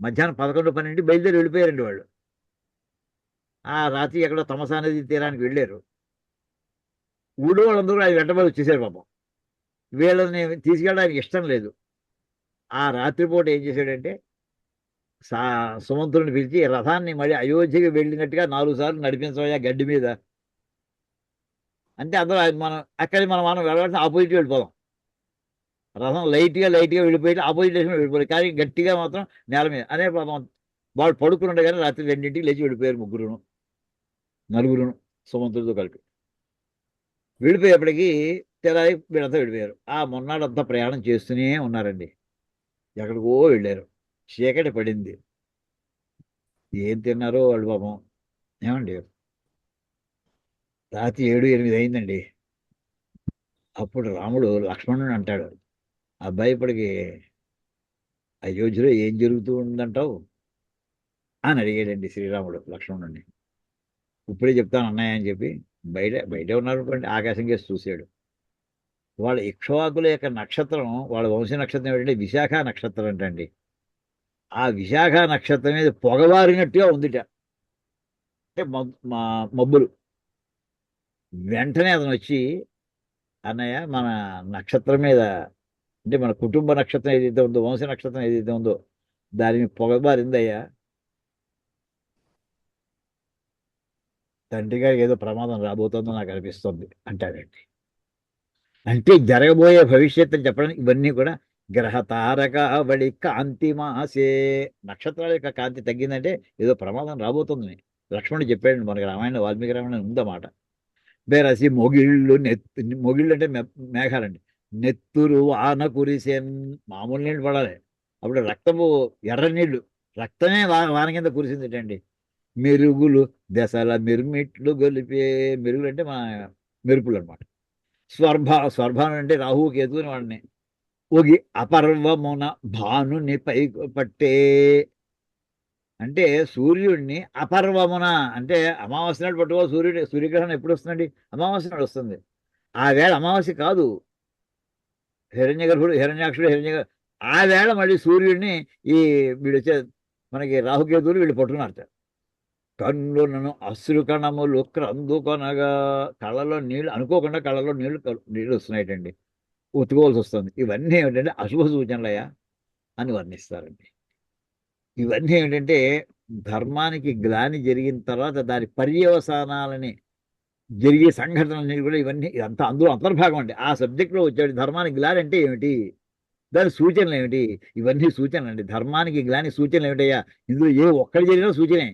మధ్యాహ్నం 11, 12 బయలుదేరి వెళ్ళిపోయారండి వాళ్ళు. ఆ రాత్రి ఎక్కడో తమసా నది తీరానికి వెళ్ళారు. ఊళ్ళో వాళ్ళందరూ ఆయన వెంటబడి వచ్చేసారు పాపం. వీళ్ళని తీసుకెళ్ళడానికి ఇష్టం లేదు. ఆ రాత్రిపూట ఏం చేశాడంటే సుమంతుడిని పిలిచి రథాన్ని మళ్ళీ అయోధ్యకి వెళ్ళినట్టుగా 4 సార్లు నడిపించబోయా గడ్డి మీద. అంటే అందరూ మనం వెళ్ళాల్సిన ఆపోజిట్ వెళ్ళిపోదాం. రథం లైట్గా వెళ్ళిపోయి ఆపోజిట్ డైరెక్షన్ వెళ్ళిపోయి, కానీ గట్టిగా మాత్రం నేల మీద అనే పాపం వాళ్ళు పడుకుని ఉండగానే రాత్రి 2ంటికి లేచి వెళ్ళిపోయారు, నలుగురును సుమంతుడితో కలిపి. వెళ్ళిపోయేప్పటికీ తెల్లారి వీళ్ళంతా వెళ్ళిపోయారు. ఆ మొన్నాడంతా ప్రయాణం చేస్తూనే ఉన్నారండి. ఎక్కడికో వెళ్ళారు. చీకటి పడింది. ఏం తిన్నారో వాళ్ళు పాపం. ఏమండి, రాత్రి 7, 8 అయిందండి. అప్పుడు రాముడు లక్ష్మణుని అంటాడు, అబ్బాయి ఇప్పటికి అయోధ్యలో ఏం జరుగుతూ ఉందంటావు అని అడిగాడండి శ్రీరాముడు లక్ష్మణుడిని. ఇప్పుడే చెప్తాను అన్నయ్య అని చెప్పి బయట ఉన్నారనుకోండి, ఆకాశం కేసి చూశాడు. వాళ్ళ ఇక్ష్వాకుల యొక్క నక్షత్రం, వాళ్ళ వంశ నక్షత్రం ఏంటంటే విశాఖ నక్షత్రం అంటండి. ఆ విశాఖ నక్షత్రం మీద పొగవారినట్టుగా ఉందిట, అంటే మబ్బులు. వెంటనే అతను వచ్చి, అన్నయ్య మన నక్షత్రం మీద, అంటే మన కుటుంబ నక్షత్రం ఏదైతే ఉందో, వంశ నక్షత్రం ఏదైతే ఉందో దాని మీద పొగబారిందయ్యా, తండ్రి గారికి ఏదో ప్రమాదం రాబోతుందో నాకు అనిపిస్తుంది అంటాడండి. అంటే జరగబోయే భవిష్యత్తు చెప్పడానికి ఇవన్నీ కూడా గ్రహ తారక బడి కాంతి మాసే. నక్షత్రాల యొక్క కాంతి తగ్గిందంటే ఏదో ప్రమాదం రాబోతుంది లక్ష్మణుడు చెప్పాడండి. మనకి రామాయణ వాల్మీకి రామాయణం ఉందన్నమాట. బేరసి మొగిళ్ళు అంటే మేఘాలండి. నెత్తురు వాన కురిసేన్. మామూలు నీళ్ళు పడాలి, అప్పుడు రక్తము ఎర్ర నీళ్లు, రక్తమే వాన కింద కురిసిందిటండి. మెరుగులు దశల మిర్మిట్లు గొలిపే. మెరుగులు అంటే మన మెరుపులు అనమాట. స్వర్భాను అంటే రాహువు కేతువుని వాడిని. ఒగి అపర్వమున భానుని పై పట్టే. అంటే సూర్యుడిని అపర్వమున అంటే అమావాస్య నాడు పట్టుకోవాలి. సూర్యగ్రహణం ఎప్పుడు వస్తుందండి? అమావాస్య నాడు వస్తుంది. ఆ వేళ అమావాస్య కాదు, హిరణ్యాక్షుడు ఆ వేళ మళ్ళీ సూర్యుడిని వీళ్ళు వచ్చే మనకి రాహుకేతువులు వీళ్ళు పట్టుకున్నారు. కన్నులను అశ్రుకణములు క్రందుకొనగా. కళ్ళలో నీళ్ళు, అనుకోకుండా కళ్ళలో నీళ్ళు వస్తున్నాయిటండి, ఉతుకోవాల్సి వస్తుంది. ఇవన్నీ ఏమిటంటే అశుభ సూచనలయ్యా అని వర్ణిస్తారండి. ఇవన్నీ ఏంటంటే ధర్మానికి గ్లాని జరిగిన తర్వాత దాని పర్యవసానాలని జరిగే సంఘటనలన్నీ కూడా ఇదంతా అందులో అంతర్భాగం అండి. ఆ సబ్జెక్ట్లో వచ్చాడు. ధర్మానికి గ్లాని అంటే ఏమిటి, దాని సూచనలు ఏమిటి, ఇవన్నీ సూచనలు అండి. ధర్మానికి గ్లాని సూచనలు ఏమిటయ్యా? ఇందులో ఏ ఒక్కటి జరిగినా సూచనే.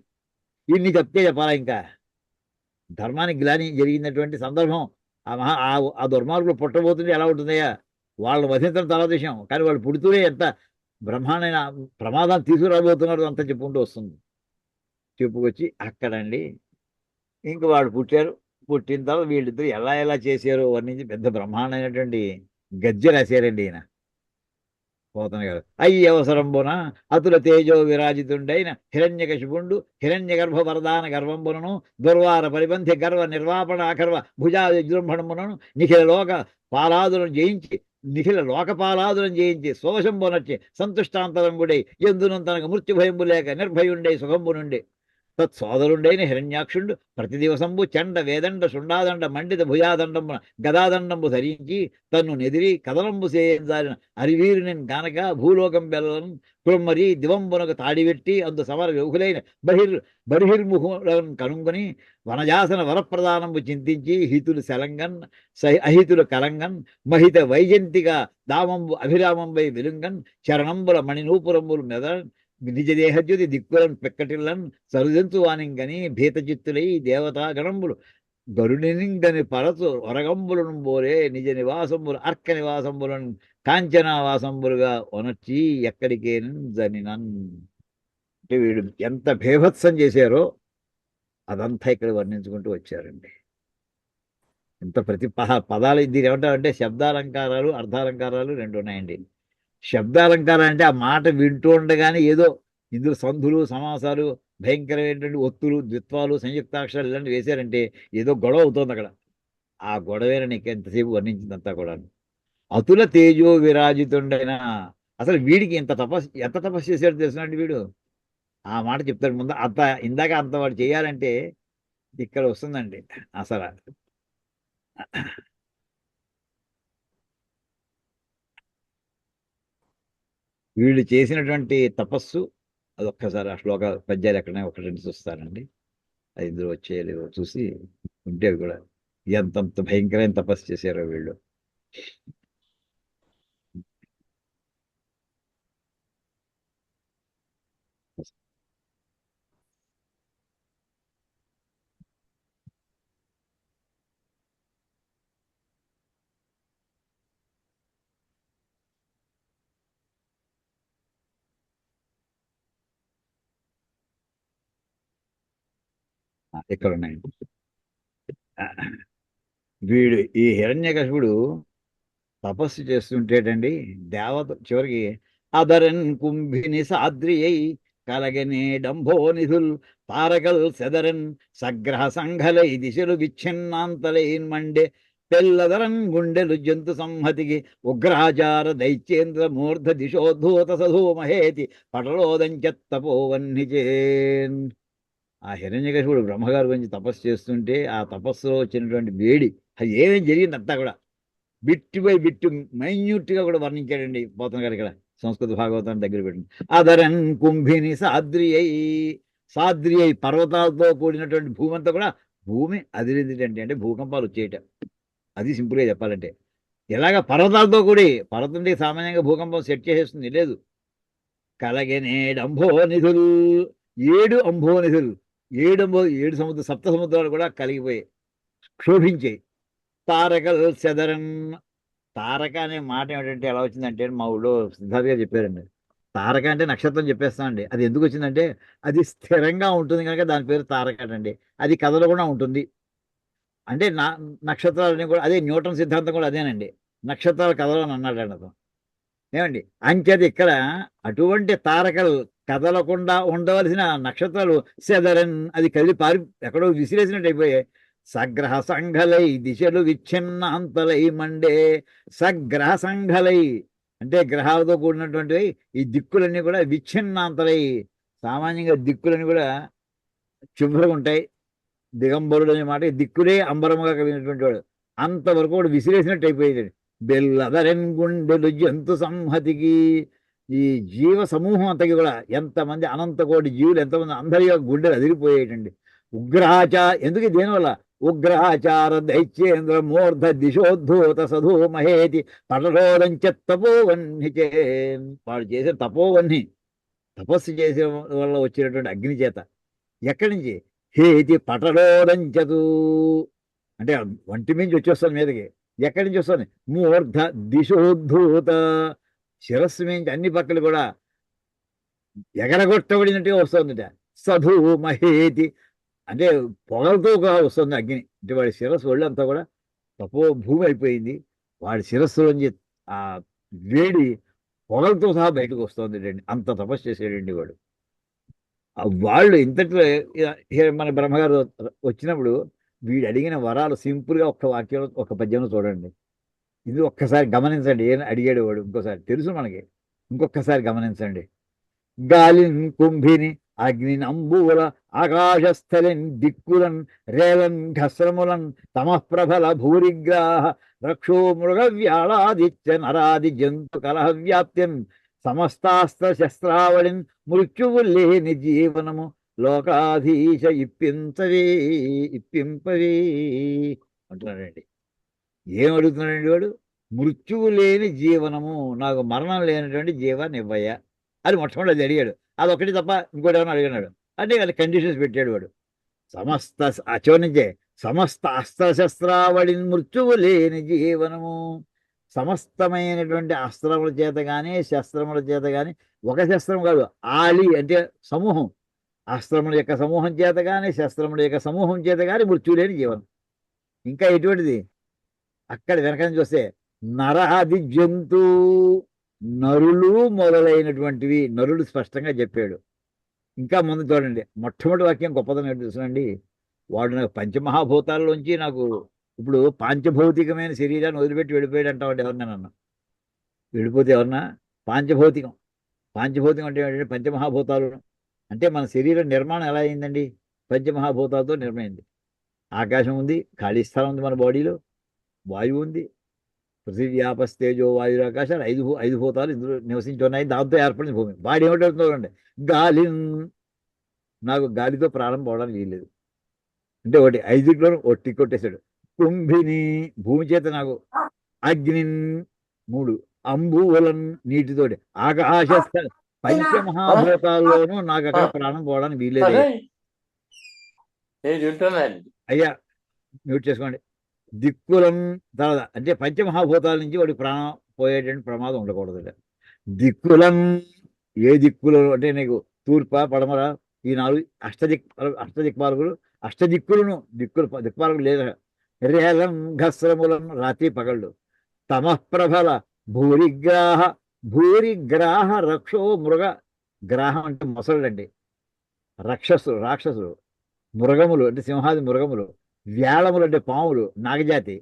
ఇన్ని చెప్తే చెప్పాలా? ఇంకా ధర్మానికి గ్లాని జరిగినటువంటి సందర్భం ఆ దుర్మార్గులు పుట్టబోతుంటే ఎలా ఉంటుందయ్యా? వాళ్ళు వధించడం తర్వాత విషయం, కానీ వాళ్ళు పుడుతూనే ఎంత బ్రహ్మాండమైన ప్రమాదాలు తీసుకురాబోతున్నారు అంతా చెప్పుకుంటూ వస్తుంది. చెప్పుకొచ్చి అక్కడండి ఇంక వాళ్ళు పుట్టారు. పుట్టిన తర్వాత వీళ్ళిద్దరు ఎలా ఎలా చేశారో వర్ణించి పెద్ద బ్రహ్మాండమైనటువంటి గద్య రాశారండి ఈయన పోతన గారు. అయ్యి అవసరంబున అతుల తేజో విరాజితుండైన హిరణ్యకశిపుండు హిరణ్య గర్భ వరదాన గర్వంబునను దుర్వార పరిబంధి గర్వ నిర్వాపణ అగర్వ భుజా విజృంభణమునను నిఖిల లోక పాలాదులను జయించి నిఖిల లోకపాలాదులను జయించి శోషంబునర్చి సంతుష్టాంతరంబుడై ఎందును తనకు మృత్యుభయంబు లేక నిర్భయుండై సుఖంబు నుండి తత్సోదరుండైన హిరణ్యాక్షుండు ప్రతి దివసంబు చండ వేదండ శుండాదండ మండిత భుజాదండంబున గదాదండంబు ధరించి తన్ను నెదిరి కదలంబు సేయించాలిన అరివీరుని గానక భూలోకం బెల్లను కుమ్మరి దివంబునకు తాడివెట్టి అందు సమర వ్యవులైన బహిర్ముఖులను కనుంగొని వనజాసన వరప్రదానంబు చింతించి హితులు శలంగన్ అహితులు కలంగన్ మహిత వైజంతిక దామంబు అభిరామంబై వెలుంగన్ చరణంబుల మణినూపురంబులు మెదన్ నిజ దేహజ్యోతి దిక్కులను పెక్కటిల్లన్ సరుజంతు వానింగని భీతచిత్తులై దేవతా గణంబులు గరుడినింగని పరచు వరగంబులను బోరే నిజ నివాసంబులు అర్క నివాసంబులను కాంచనావాసంబులుగా వనర్చి ఎక్కడికేనన్ జనినన్. అంటే వీడు ఎంత భేభత్సం చేశారో అదంతా ఇక్కడ వర్ణించుకుంటూ వచ్చారండి. ఎంత ప్రతి పదాలు దీని ఏమంటారంటే శబ్దాలంకారాలు అర్థాలంకారాలు రెండు ఉన్నాయండి. శబ్దాలంకారం అంటే ఆ మాట వింటూ ఉండగానే ఏదో ఇందులో సంధులు సమాసాలు భయంకరమైనటువంటి ఒత్తులు ద్విత్వాలు సంయుక్తాక్షరాలు ఇలాంటివి వేశారంటే ఏదో గొడవ అవుతుంది అక్కడ. ఆ గొడవేన నీకు ఎంతసేపు వర్ణించిందంతా కూడా. అతుల తేజో విరాజితుండైనా అసలు వీడికి ఎంత తపస్సు చేశాడు తెలిసినట్టు వీడు ఆ మాట చెప్తాడు ముందు. ఇందాక అంత వాడు చేయాలంటే ఇక్కడ వస్తుందండి అసలు. వీళ్ళు చేసినటువంటి తపస్సు అదొక్కసారి ఆ శ్లోక పద్యాలు ఎక్కడైనా ఒకటి రెండు చూస్తారండి. అది ఇందులో వచ్చేయలేవు చూసి ఉండేవి కూడా ఎంతంత భయంకరమైన తపస్సు చేశారో వీళ్ళు. ఇక్కడ ఉన్నాయండి. వీడు ఈ హిరణ్యకశిపుడు తపస్సు చేస్తుంటేటండి దేవత చివరికి అదరన్ కుంభిని సాద్రి అయి కలగనే డంభో నిధుల్ తారకల్ సెదరన్ సగ్రహ సంఘలై దిశలు విచ్ఛిన్నాంతలైన్ మండే తెల్లదరన్ గుండెలు జంతు సంహతికి ఉగ్రాచార దైత్యేంద్ర మూర్ధ దిశోద్ధూత సధూమహేతి పటలోదంచెత్తపోవన్నిచేన్. ఆ హిరణ్యకశిపుడు బ్రహ్మగారి గురించి తపస్సు చేస్తుంటే ఆ తపస్సులో వచ్చినటువంటి వేడి అది ఏమేమి జరిగిందంతా కూడా బిట్టు బై బిట్టు మైన్యూట్గా కూడా వర్ణించాడండి పోతన గారు ఇక్కడ సంస్కృత భాగవతాన్ని దగ్గర పెట్టింది. అదరన్ కుంభిని సాద్రి అయి పర్వతాలతో కూడినటువంటి భూమి అంతా కూడా భూమి అదిరింది అంటే భూకంపాలు వచ్చేయట. అది సింపుల్గా చెప్పాలంటే ఇలాగ పర్వతాలతో కూడి పర్వతం సామాన్యంగా భూకంపం సెట్ చేసేస్తుంది లేదు. కలగనే అంభోనిధులు 7 అంభోనిధులు 7 సప్త సముద్రాలు కూడా కలిగిపోయాయి క్షోభించాయి. తారకల్ సెదరన్ తారక అనే మాట ఏమిటంటే ఎలా వచ్చిందంటే మా ఊళ్ళో సిద్ధార్థ గారు చెప్పారండి. తారక అంటే నక్షత్రం చెప్పేస్తామండి. అది ఎందుకు వచ్చిందంటే అది స్థిరంగా ఉంటుంది కనుక దాని పేరు తారక అండి. అది కథలో కూడా ఉంటుంది. అంటే నక్షత్రాలని కూడా అదే న్యూటన్ సిద్ధాంతం కూడా అదేనండి. నక్షత్రాల కథలో అన్నాడు అతను. ఏమండి అంచేది ఇక్కడ అటువంటి తారకలు కదలకుండా ఉండవలసిన నక్షత్రాలు సెదరన్ అది కదిలి పారి ఎక్కడో విసిరేసినట్టు అయిపోయాయి. సగ్రహ సంఘలై దిశలు విచ్ఛిన్నాంతలై మండే. సగ్రహ సంఘలై అంటే గ్రహాలతో కూడినటువంటివి ఈ దిక్కులన్నీ కూడా విచ్ఛిన్నాంతలై. సామాన్యంగా దిక్కులన్నీ కూడా శుభ్రంగా ఉంటాయి. దిగంబరుడు అనే మాట దిక్కులే అంబరముగా కలిగినటువంటి వాడు అంతవరకు కూడా విసిరేసినట్టు అయిపోయేది. బెల్లదరెన్ గుండెలు జంతు సంహతికి ఈ జీవ సమూహం అంతకి కూడా ఎంతమంది అనంత కోటి జీవులు ఎంతమంది అందరి యొక్క గుండెలు అదిరిపోయేటండి. ఎందుకు దేనివల్ల ఉగ్రహాచార దైత్యేంద్ర మూర్ధ దిశోద్ధూత సధూమహేతి పటలోదంచ తపోవన్నిచే. వాడు చేసే తపోవన్ని తపస్సు చేసే వల్ల వచ్చినటువంటి అగ్ని చేత ఎక్కడి నుంచి హేతి పటలోదంచదు అంటే ఒంటి మించి వచ్చేస్తుంది మీదకి. ఎక్కడి నుంచి వస్తుంది? మూర్ధ దిశోద్ధూత, శిరస్సు నుంచి అన్ని పక్కలు కూడా ఎగరగొట్టబడినట్టుగా వస్తుందిట. సధు మహేతి అంటే పొగలతో వస్తుంది అగ్ని. అంటే వాడి శిరస్సు ఒళ్ళంతా కూడా తపో భూమి అయిపోయింది. వాడి శిరస్సు నుంచి ఆ వేడి పొగలతో సహా బయటకు వస్తుంది అండి. అంత తపస్సు చేసాడండి వాడు. వాళ్ళు ఇంతట్లో మన బ్రహ్మగారు వచ్చినప్పుడు వీడు అడిగిన వరాలు సింపుల్గా ఒక్క వాక్యంలో ఒక పద్యంలో చూడండి. ఇది ఒక్కసారి గమనించండి. ఏం అడిగాడు వాడు ఇంకోసారి తెలుసు మనకి. ఇంకొకసారి గమనించండి. గాలిన్ కుంభిని అగ్నిని అంబువుల ఆకాశస్థలిన్ దిక్కులన్ రేలన్ ఘస్రములన్ తమఃప్రభల భూరిగ్రాహ రక్షో మృగ వ్యాళాదిత్య నరాది జంతు కలహ వ్యాప్తిన్ సమస్తాస్త్ర శస్త్రావళిన్ మృత్యువు లేని జీవనము లోకాధీశ ఇప్పింపవే అంటున్నాడండి. ఏం అడుగుతున్నాడండి వాడు? మృత్యువు లేని జీవనము, నాకు మరణం లేనటువంటి జీవాన్ని ఇవ్వయ్యా అది మొట్టమొదటి అడిగాడు. అదొకటి తప్ప ఇంకోటి ఏమైనా అడిగినాడు అంటే అది కండిషన్స్ పెట్టాడు వాడు. సమస్త చివరి నుంచే సమస్త అస్త్రశస్త్రావళి మృత్యువు లేని జీవనము, సమస్తమైనటువంటి అస్త్రముల చేత కానీ శస్త్రముల చేత కానీ, ఒక శస్త్రం కాదు, ఆలి అంటే సమూహం, అస్త్రముల యొక్క సమూహం చేత కానీ శస్త్రముల యొక్క సమూహం చేత కానీ మృత్యువు లేని జీవనం. ఇంకా ఎటువంటిది? అక్కడ వెనక నుంచి వస్తే నరాది జంతు, నరులు మొదలైనటువంటివి, నరులు స్పష్టంగా చెప్పాడు. ఇంకా ముందు చూడండి, మొట్టమొదటి వాక్యం గొప్పదని ఏంటి తెలుసునండి? వాడు నాకు పంచమహాభూతాల్లోంచి నాకు ఇప్పుడు పాంచభౌతికమైన శరీరాన్ని వదిలిపెట్టి వెళ్ళిపోయాడు అంటామండి ఎవరన్నా నన్ను. వెళ్ళిపోతే ఎవరన్నా పాంచభౌతికం అంటే ఏంటంటే పంచమహాభూతాలు అంటే మన శరీరం నిర్మాణం ఎలా అయిందండి? పంచమహాభూతాలతో నిర్మైంది. ఆకాశం ఉంది, ఖాళీ స్థలం ఉంది మన బాడీలో, వాయువు ఉంది, పృథివ్యాపస్తేజో వాయు ఆకాశాలు ఐదు భూతాలు ఇందులో నివసించి ఉన్నాయి. దాంతో ఏర్పడిన భూమి. వాడు ఏమిటవుతుందండి? గాలి, నాకు గాలితో ప్రాణం పోవడానికి వీల్లేదు అంటే ఒకటి ఐదులో ఒట్టి కొట్టేశాడు. కుంభిని, భూమి చేత నాకు, అగ్ని 3, అంబువలన్ నీటితోటి, ఆకాశ పంచమహాభూతాల్లోనూ నాకు అక్కడ ప్రాణం పోవడానికి వీల్లేదు. అయ్యా మ్యూట్ చేసుకోండి. దిక్కులం తర్వాత అంటే పంచమహాభూతాల నుంచి వాడికి ప్రాణం పోయేటువంటి ప్రమాదం ఉండకూడదు. దిక్కులం, ఏ దిక్కులు అంటే నీకు తూర్ప పడమర ఈ 4 అష్టదిక్కులను దిక్పాలకులు లేదా రేలం ఘస్రములను రాత్రి పగళ్ళు, తమఃప్రభల భూరిగ్రాహ రక్షో మృగ, గ్రాహం అంటే మొసళ్ళు అండి, రాక్షసులు, మృగములు అంటే సింహాది మృగములు, వ్యాళములు అంటే పాములు నాగజాతి,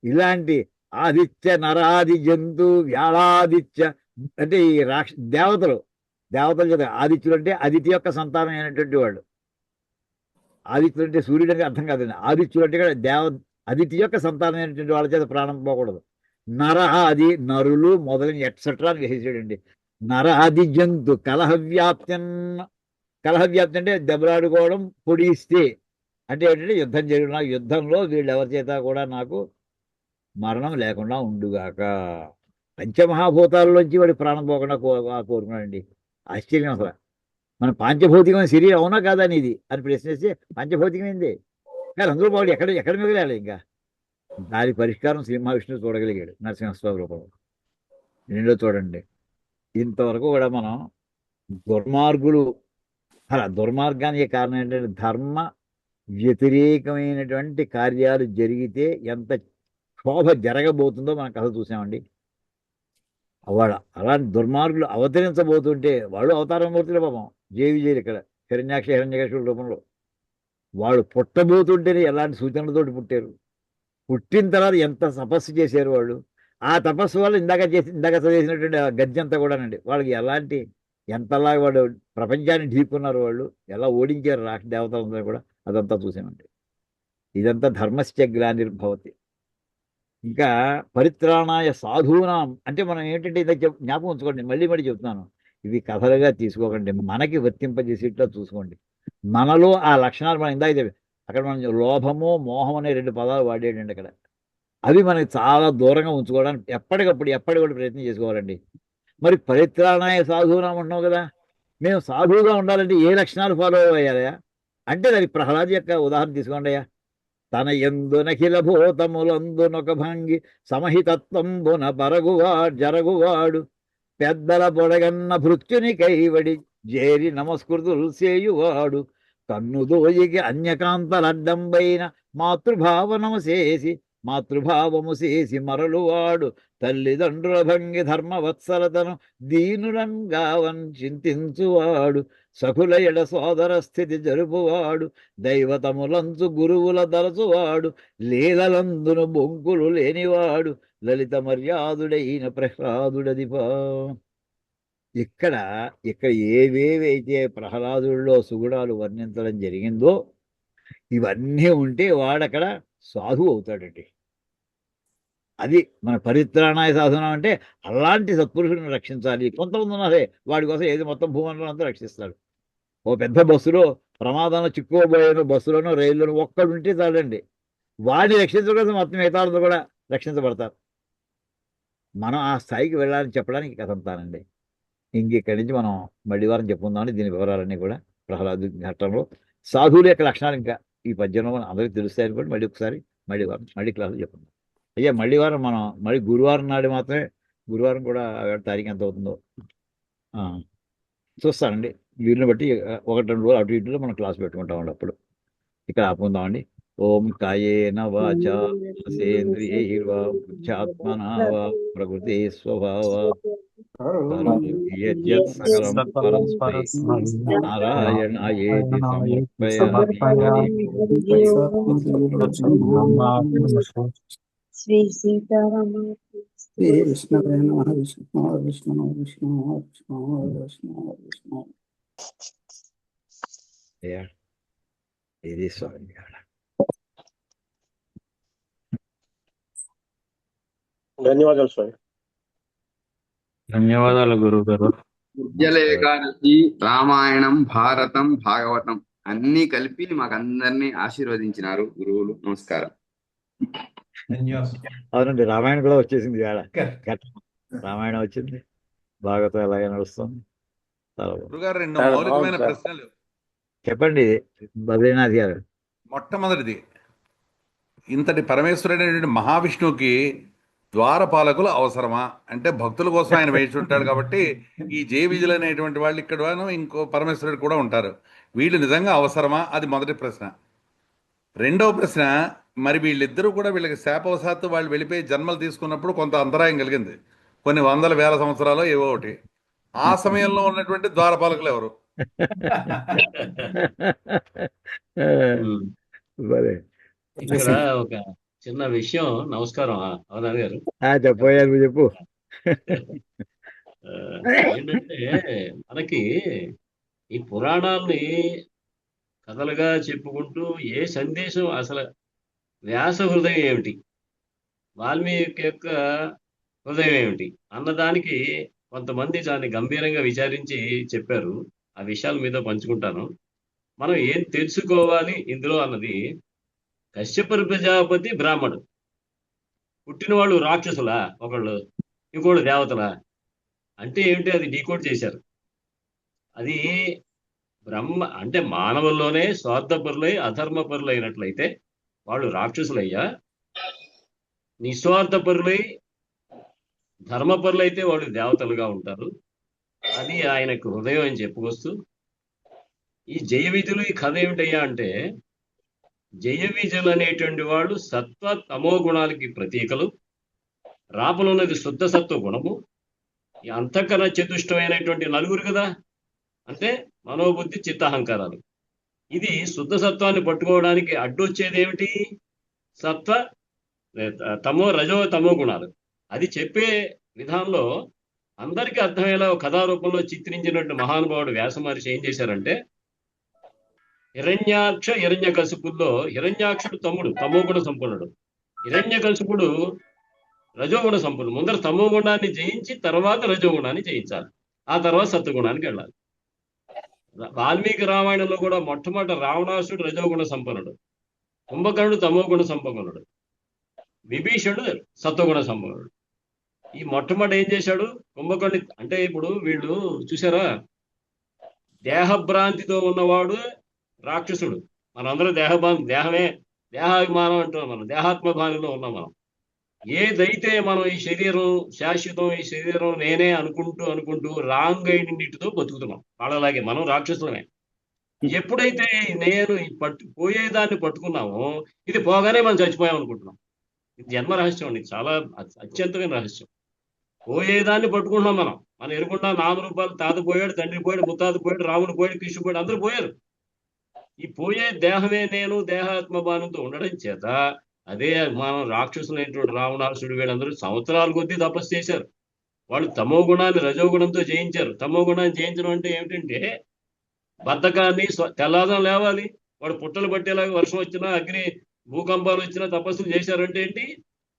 ఇలాంటి ఆదిత్య నరాది జంతు వ్యాళాదిత్య అంటే ఈ దేవతల చేత, ఆదిత్యులు అంటే అదితి యొక్క సంతానం అయినటువంటి వాళ్ళు. ఆదిత్యులు అంటే సూర్యుడు అంటే అర్థం కాదండి. ఆదిత్యులు అంటే అదితి యొక్క సంతానం అయినటువంటి వాళ్ళ చేత ప్రాణం పోకూడదు. నరాది, నరులు మొదలైన ఎట్సెట్రా అని వేసేసాడండి. నరాది జంతు కలహవ్యాప్తి అంటే దెబ్బలాడుకోవడం, పొడిస్తే అంటే ఏంటంటే యుద్ధం జరిగిన యుద్ధంలో వీళ్ళు ఎవరి చేత కూడా నాకు మరణం లేకుండా ఉండుగాక. పంచమహాభూతాల్లోంచి వాడి ప్రాణం పోకుండా కోరుకున్నాడండి. ఆశ్చర్యం అసలు. మన పాంచభౌతికమైన శరీరం అవునా కాదా అనేది అని ప్రశ్నిస్తే పంచభౌతికమైంది కానీ అందులో వాడు ఎక్కడ మిగిలాలి? ఇంకా దాని పరిష్కారం శ్రీ మహావిష్ణువు చూడగలిగాడు నరసింహస్వామి రూపంలో. రెండో చూడండి, ఇంతవరకు కూడా మనం దుర్మార్గానికి కారణం ఏంటంటే ధర్మ వ్యతిరేకమైనటువంటి కార్యాలు జరిగితే ఎంత క్షోభ జరగబోతుందో మనం కథ చూసామండి. వాడు అలాంటి దుర్మార్గులు అవతరించబోతుంటే వాడు అవతారమూర్తులే పాపం, జేవిజేలు ఇక్కడ హిరణ్యాక్ష రూపంలో. వాడు పుట్టబోతుంటేనే ఎలాంటి సూచనలతోటి పుట్టారు, పుట్టిన తర్వాత ఎంత తపస్సు చేశారు వాళ్ళు. ఆ తపస్సు వల్ల ఇందాక చదివేసినటువంటి గద్యంతా కూడానండి వాళ్ళకి ఎంతలాగా వాడు ప్రపంచాన్ని ఢీకున్నారు, వాళ్ళు ఎలా ఓడించారు రాక్ష దేవతలందరూ కూడా అదంతా చూసామండి. ఇదంతా ధర్మశ్చ గ్లానిర్భవతి. ఇంకా పరిత్రాణాయ సాధూనాం అంటే మనం ఏంటంటే ఇదే జ్ఞాపకం ఉంచుకోండి, మళ్ళీ చెప్తున్నాను, ఇవి కథలుగా తీసుకోకండి, మనకి వర్తింపజేసేట్లా చూసుకోండి. మనలో ఆ లక్షణాలు మనం ఇందాక అక్కడ మనం లోభము మోహం అనే 2 పదాలు వాడేటండి అక్కడ. అవి మనకి చాలా దూరంగా ఉంచుకోవడానికి ఎప్పటికప్పుడు ప్రయత్నం చేసుకోవాలండి. మరి పరిత్రాణాయ సాధూనాం అంటున్నాం కదా, మేము సాధువుగా ఉండాలంటే ఏ లక్షణాలు ఫాలో అయ్యాయా అంటే దానికి ప్రహ్లాద్ యొక్క ఉదాహరణ తీసుకోండి అయ్యా. తన ఎందునఖిల భూతములందునొక భంగి సమహితత్వంబున జరగువాడు పెద్దల పొడగన్న భృత్యుని కైవడి జేరి నమస్కృతులు చేయువాడు కన్నుదోయికి అన్యకాంతలడ్డంబైన మాతృభావము చేసి మరలువాడు తల్లిదండ్రుల భంగి ధర్మవత్సలతను దీనులంగావన్ చింతించువాడు సకుల ఎడ సోదర స్థితి జరుపువాడు దైవతములంచు గురువుల దలచువాడు లీలలందును బొంకులు లేనివాడు లలిత మర్యాదుడైన ప్రహ్లాదుడదిపా. ఇక్కడ ఏవేవైతే ప్రహ్లాదుడిలో సుగుణాలు వర్ణించడం జరిగిందో ఇవన్నీ ఉంటే వాడక్కడ సాధువు అవుతాడండి. అది మన పరిత్రాణాయ సాధనం అంటే అలాంటి సత్పురుషులను రక్షించాలి. కొంతమంది ఉన్నారే వాడి కోసం ఏది మొత్తం భూమండలం అంతా రక్షిస్తాడు. ఓ పెద్ద బస్సులో ప్రమాదంలో చిక్కుకోబోయేను బస్సులోనో రైల్లోనూ ఒక్కడుంటే చాలండి, వాడిని రక్షించడం కోసం మొత్తం మిగతాలతో కూడా రక్షించబడతారు. మనం ఆ స్థాయికి వెళ్ళాలని చెప్పడానికి కథ అంతానండి. ఇంకెక్కడి నుంచి మనం మళ్ళీ వారం చెప్పుకుందామని దీని వివరాలన్నీ కూడా ప్రహ్లాదు ఘట్టంలో సాధువుల యొక్క లక్షణాలు ఇంకా ఈ పద్యంలో మనం అందరికీ తెలుస్తాయి అనుకోండి. మళ్ళీ వారం క్లాసులు చెప్పుకుందాం. అయ్యా మళ్ళీ వారం మనం మళ్ళీ గురువారం నాడు మాత్రమే, గురువారం కూడా తారీఖు ఎంత అవుతుందో చూస్తానండి. వీరిని బట్టి 1-2 రోజులు అటు ఇటులో మనం క్లాస్ పెట్టుకుంటామండి. అప్పుడు ఇక్కడ ఆపుకుందామండి. ఓం కాయేన వాచా సేంద్రియైర్వా బుద్ధ్యాత్మనా వా ప్రకృతి స్వభావాత్ యద్యత్ సకలం పరస్మై నారాయణాయేతి సమర్పయామి. శ్రీ సీతారామ శ్రీ విష్ణువే నమః. విష్ణు ఇది స్వామి గారు. ధన్యవాదాలు స్వామి. ధన్యవాదాలు గురువు గారు. విద్యల ఏకాదశి, రామాయణం, భారతం, భాగవతం అన్ని కలిపి మాకు అందరినీ ఆశీర్వదించినారు గురువులు. నమస్కారం. అవునండి, రామాయణం కూడా వచ్చేసింది. రామాయణం వచ్చింది, భాగవతం ఎలాగే నడుస్తుంది. గురుగారు 2 మౌలికమైన ప్రశ్నలు చెప్పండి బద్రీనాథ్ గారు. మొట్టమొదటిది, ఇంతటి పరమేశ్వరుడైనటువంటి మహావిష్ణువుకి ద్వారపాలకులు అవసరమా? అంటే భక్తుల కోసం ఆయన వేచి ఉంటాడు కాబట్టి ఈ జయ విజయులు అనేటువంటి వాళ్ళు ఇక్కడ ఇంకో పరమేశ్వరుడు కూడా ఉంటారు. వీళ్ళు నిజంగా అవసరమా? అది మొదటి ప్రశ్న. రెండవ ప్రశ్న, మరి వీళ్ళిద్దరూ కూడా వీళ్ళకి శాపవశాత్తు వాళ్ళు వెళ్ళిపోయి జన్మలు తీసుకున్నప్పుడు కొంత అంతరాయం కలిగింది, కొన్ని 100,000 సంవత్సరాలు ఏవో ఒకటి. ఆ సమయంలో ఉన్నటువంటి ద్వారపాలకులు ఎవరు? ఇక్కడ ఒక చిన్న విషయం. నమస్కారం అవధాని గారు. చెప్పు. ఏంటంటే మనకి ఈ పురాణాల్ని కథలుగా చెప్పుకుంటూ ఏ సందేశం, అసలు వ్యాస హృదయం ఏమిటి, వాల్మీకి యొక్క హృదయం ఏమిటి అన్నదానికి కొంతమంది దాన్ని గంభీరంగా విచారించి చెప్పారు. ఆ విషయాల మీద పంచుకుంటాను. మనం ఏం తెలుసుకోవాలి ఇందులో అన్నది, కశ్యప ప్రజాపతి బ్రాహ్మడు, పుట్టిన వాళ్ళు రాక్షసులా, ఒకళ్ళు ఇంకోళ్ళు దేవతలా అంటే ఏమిటి, అది డీకోడ్ చేశారు. అది బ్రహ్మ అంటే మానవుల్లోనే స్వార్థపరులై అధర్మపరులు అయినట్లయితే వాళ్ళు రాక్షసులయ్యా, నిస్వార్థపరులై ధర్మపరులైతే వాళ్ళు దేవతలుగా ఉంటారు. అది ఆయనకు హృదయం అని చెప్పుకొస్తూ, ఈ జయ విధులు ఈ కథ ఏమిటయ్యా అంటే, జయ విజయులు అనేటువంటి వాళ్ళు సత్వ తమో గుణాలకి ప్రతీకలు. రాపలున్నది శుద్ధ సత్వ గుణము. ఈ అంతఃకరణ చతుష్టమైనటువంటి నలుగురు కదా, అంటే మనోబుద్ధి చిత్తహంకారాలు. ఇది శుద్ధ సత్వాన్ని పట్టుకోవడానికి అడ్డొచ్చేది ఏమిటి? సత్వ రజో తమో గుణాలు. అది చెప్పే విధానంలో అందరికీ అర్థమయ్యేలా కథారూపంలో చిత్రించినటువంటి మహానుభావుడు వ్యాస మహర్షి ఏం చేశారంటే, హిరణ్యకశిపుల్లో హిరణ్యాక్షుడు తమ్ముడు తమోగుణ సంపన్నుడు, హిరణ్యకశిపుడు రజోగుణ సంపన్నుడు. ముందర తమో గుణాన్ని జయించి తర్వాత రజోగుణాన్ని జయించాలి, ఆ తర్వాత సత్వగుణానికి వెళ్ళాలి. వాల్మీకి రామాయణంలో కూడా మొట్టమొదటి రావణాసుడు రజోగుణ సంపన్నుడు, కుంభకర్ణుడు తమోగుణ సంపన్నుడు, విభీషణుడు సత్వగుణ సంపన్నుడు. ఈ మొట్టమొదటి ఏం చేశాడు కుంభకర్ణి అంటే, ఇప్పుడు వీళ్ళు చూసారా, దేహభ్రాంతితో ఉన్నవాడు రాక్షసుడు. మనందరూ దేహమే దేహాభిమానం అంటున్నాం, మనం దేహాత్మభావంలో ఉన్నాం మనం. ఏదైతే మనం ఈ శరీరం శాశ్వతం, ఈ శరీరం నేనే అనుకుంటూ రాంగ్ ఐడెంటిటీతో బతుకుతున్నాం. వాళ్ళలాగే మనం రాక్షసులమే. ఎప్పుడైతే నేను ఈ పోయేదాన్ని పట్టుకున్నామో, ఇది పోగానే మనం చచ్చిపోయాం అనుకుంటున్నాం. ఇది జన్మ రహస్యం అండి, చాలా అత్యంతమైన రహస్యం. పోయేదాన్ని పట్టుకుంటున్నాం మనం. మనం ఎరుకుండా నామరూపాలు, తాత పోయాడు, తండ్రి పోయాడు, ముత్తాత పోయాడు, రాముడు పోయాడు, కృష్ణుడు పోయాడు, అందరూ పోయారు. ఈ పోయే దేహమే నేను దేహాత్మభావంతో ఉండడం చేత అదే మనం రాక్షసులైనటువంటి రావణాసుడు వీళ్ళందరూ సంవత్సరాల కొద్దీ తపస్సు చేశారు. వాళ్ళు తమో గుణాన్ని రజోగుణంతో జయించారు. తమో గుణాన్ని జయించడం అంటే ఏమిటంటే బద్ధకాన్ని, తెల్లాదం లేవాలి, వాడు పుట్టలు పట్టేలాగా వర్షం వచ్చినా, అగ్ని భూకంపాలు వచ్చినా తపస్సులు చేశారంటే ఏంటి?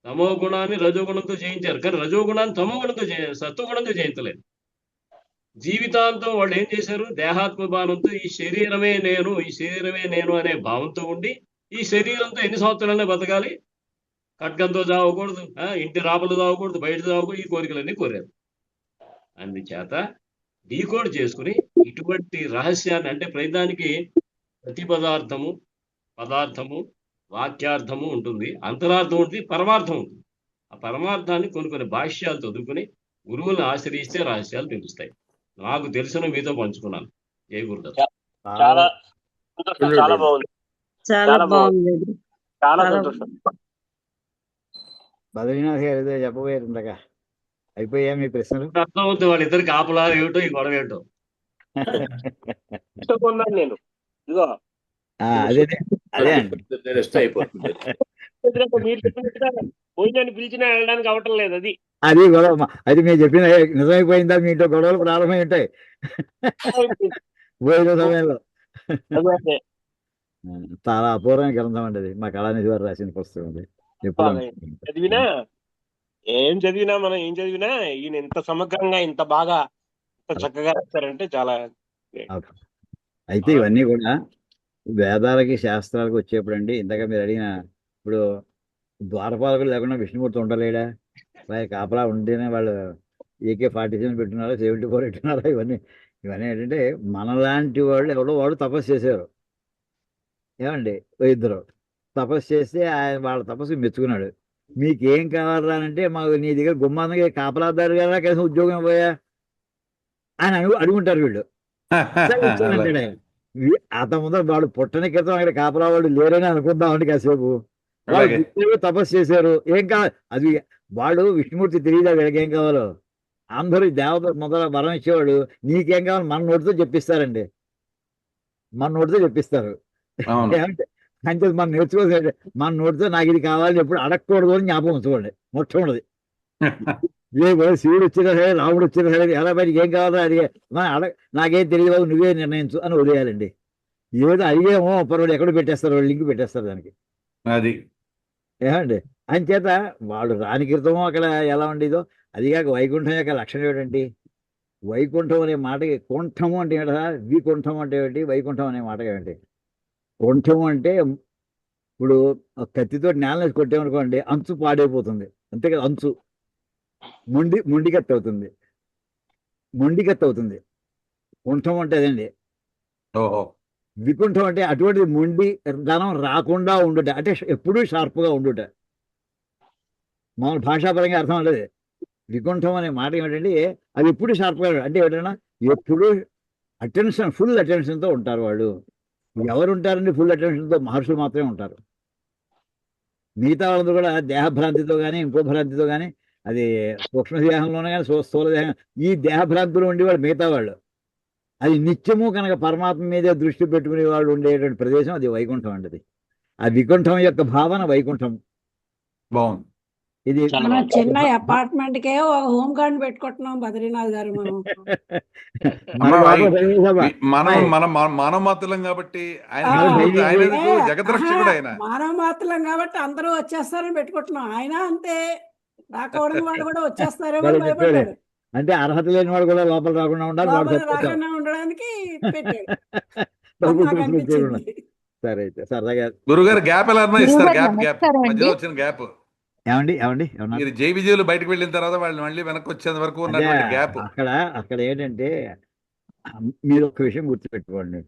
తమో గుణాన్ని రజోగుణంతో జయించారు. కానీ రజోగుణాన్ని తమో గుణంతో సత్వగుణంతో జయించలేదు. జీవితాంతం వాళ్ళు ఏం చేశారు? దేహాత్మ భావంతో ఈ శరీరమే నేను అనే భావంతో ఉండి ఈ శరీరంతో ఎన్ని సంవత్సరాలనే బతకాలి, ఖడ్గంతో చావకూడదు, ఇంటి రాపలు చావకూడదు, బయట చావకూడదు, ఈ కోరికలన్నీ కోరారు. అందుచేత డీకోడ్ చేసుకుని ఇటువంటి రహస్యాన్ని, అంటే ప్రతిదానికి ప్రతి పదార్థము వాక్యార్థము ఉంటుంది, అంతరార్థం ఉంటుంది, పరమార్థం ఉంటుంది. ఆ పరమార్థాన్ని కొన్ని భాష్యాలు చదువుకుని గురువులను ఆశ్రయిస్తే రహస్యాలు తెలుస్తాయి. నాకు తెలిసిన మీతో పంచుకున్నాను. జై గురుదత్త. చాలా సంతోషం, చాలా బాగుంది, చాలా బాగుంది, చాలా సంతోషం. బద్రీనాథ్ గారు ఏదో చెప్పబోయారు ఇందాక, అయిపోయా మీ ప్రశ్నలు? అర్థమవుతుంది వాళ్ళిద్దరికి ఆపలా ఏమిటో, ఈ గొడవ ఏమిటో. ఇష్టపడ్డాను నేను, ఇదిగో అదే అండి. మీరు చెప్పినట్టుగా భోజనాన్ని పిలిచినా వెళ్ళడానికి అవటం లేదు. అది గొడవ. అది మీరు చెప్పిన నిజమైపోయిందా? మీ ఇంట్లో గొడవలు ప్రారంభమై ఉంటాయి భోజన సమయంలో. చాలా అపూర్వమైన గ్రంథం అండి అది. మా కళానిధి వారు రాసిన పుస్తకం అది. చదివినా మనం ఏం చదివినా ఈయన ఇంత సమగ్రంగా, ఇంత బాగా, ఇంత చక్కగా రాస్తారంటే చాలా. అయితే ఇవన్నీ కూడా వేదాలకి శాస్త్రాలకు వచ్చేప్పుడు అండి, ఇందాక మీరు అడిగిన, ఇప్పుడు ద్వారపాలకులు లేకుండా విష్ణుమూర్తి ఉండలేడా? వారి కాపలా ఉంటేనే వాళ్ళు AK-47 పెట్టున్నారా, 74 పెట్టున్నారా? ఇవన్నీ ఏంటంటే మనలాంటి వాళ్ళు వాడు తపస్సు చేశారు ఏమండి, ఇద్దరు తపస్సు చేస్తే ఆయన వాళ్ళ తపస్సు మెచ్చుకున్నాడు. మీకేం కావాలా అంటే, మాకు నీ దగ్గర గుమ్మానికి కాపలాదారు కదా, కనీసం ఉద్యోగం పోయా అని అడుగుంటారు వీళ్ళు. అతని ముందర వాడు పుట్టని క్రితం అక్కడ కాపలా వాళ్ళు లేరని అనుకుందామండి కాసేపు. వాళ్ళు తపస్సు చేశారు, ఏం కావాలి అది. వాడు విష్ణుమూర్తి తెలియదా వీళ్ళకి ఏం కావాలో? అందరూ దేవత మొదల వరం ఇచ్చేవాడు, నీకేం కావాలి మన నోటితో చెప్పిస్తారండి, మన నోటితో చెప్పిస్తారు. ఏమంటే అంటే మనం నేర్చుకోవాలి, మన నోటితో నాకు ఇది కావాలని ఎప్పుడు అడగకూడదు అని జ్ఞాపకం ఉంచుకోండి. మొట్టమొదటి శివుడు వచ్చినా సరే, రాముడు వచ్చినా సరే, ఎలా బయటికి ఏం కావాలో అడిగే, నాకేం తెలియదు బాబు, నువ్వే నిర్ణయించు అని వదిలేయాలండి. ఏదో అడిగేమో పర్వాలేదు, ఎక్కడ పెట్టేస్తారు వాళ్ళు, లింక్ పెట్టేస్తారు దానికి. అది ఏమండి, అంచేత వాడు రాని క్రితమో అక్కడ ఎలా ఉండేదో. అదిగాక వైకుంఠం యొక్క లక్షణం ఏమిటండి? వైకుంఠం అనే మాటకి కుంఠము అంటే ఏంటా, వికుంఠం అంటే ఏమిటి, వైకుంఠం అనే మాట ఏమిటి? కుంఠం అంటే ఇప్పుడు కత్తితో నేల కొట్టామనుకోండి, అంచు పాడైపోతుంది, అంతే కదా. అంచు మొండికత్తి అవుతుంది. కుంఠం అంటే అదండి. వికుంఠం అంటే అటువంటి మొండి ధనం రాకుండా ఉండుట, అంటే ఎప్పుడూ షార్ప్గా ఉండుట. మామూలు భాషాపరంగా అర్థం లేదు. వికుంఠం అనే మాట ఏమిటంటే, అది ఎప్పుడు షార్ప్గా అంటే ఏమిటన్నా, ఎప్పుడు ఫుల్ అటెన్షన్తో ఉంటారు వాళ్ళు. ఎవరు ఉంటారండి ఫుల్ అటెన్షన్తో? మహర్షులు మాత్రమే ఉంటారు. మిగతా వాళ్ళందరూ కూడా దేహభ్రాంతితో కానీ, ఇంకో భ్రాంతితో కానీ, అది సూక్ష్మ దేహంలోనే కానీ, స్థూల దేహం, ఈ దేహభ్రాంతిలో ఉండేవాళ్ళు మిగతా వాళ్ళు. అది నిత్యము కనుక పరమాత్మ మీదే దృష్టి పెట్టుకునే వాళ్ళు ఉండేటువంటి ప్రదేశం అది వైకుంఠం అంటది. ఆ వికుంఠం యొక్క భావన వైకుంఠం. బాగుంది. ఇది చిన్న అపార్ట్మెంట్ కే ఒక హోమ్ గార్డ్ పెట్టుకుంటున్నాం బద్రీనాథ్ గారు. మనం మానవ మాత్రం కాబట్టి జగద్రక్షకుడు ఆయన. మానవ మాత్రం కాబట్టి అందరూ వచ్చేస్తారని పెట్టుకుంటున్నాం. ఆయన అంతే, రాకూడని వాళ్ళు కూడా వచ్చేస్తారేమో భయపడ్డాడు. అంటే అర్హత లేని వాడు కూడా లోపల రాకుండా ఉండడానికి పెట్టాడు. సరే అయితే సరదాగా గురుగారు గ్యాప్ ఎలా ఇస్తారు? గ్యాప్ మధ్యలో వచ్చిన గ్యాప్ ఏమండి మీరు జై విజయులు బయటకు వెళ్ళిన తర్వాత వాళ్ళు మళ్ళీ వెనక్కి వచ్చేంత వరకు ఉన్నటువంటి గ్యాప్. అక్కడ ఏంటంటే మీరు ఒక విషయం గుర్తుపెట్టుకోండి,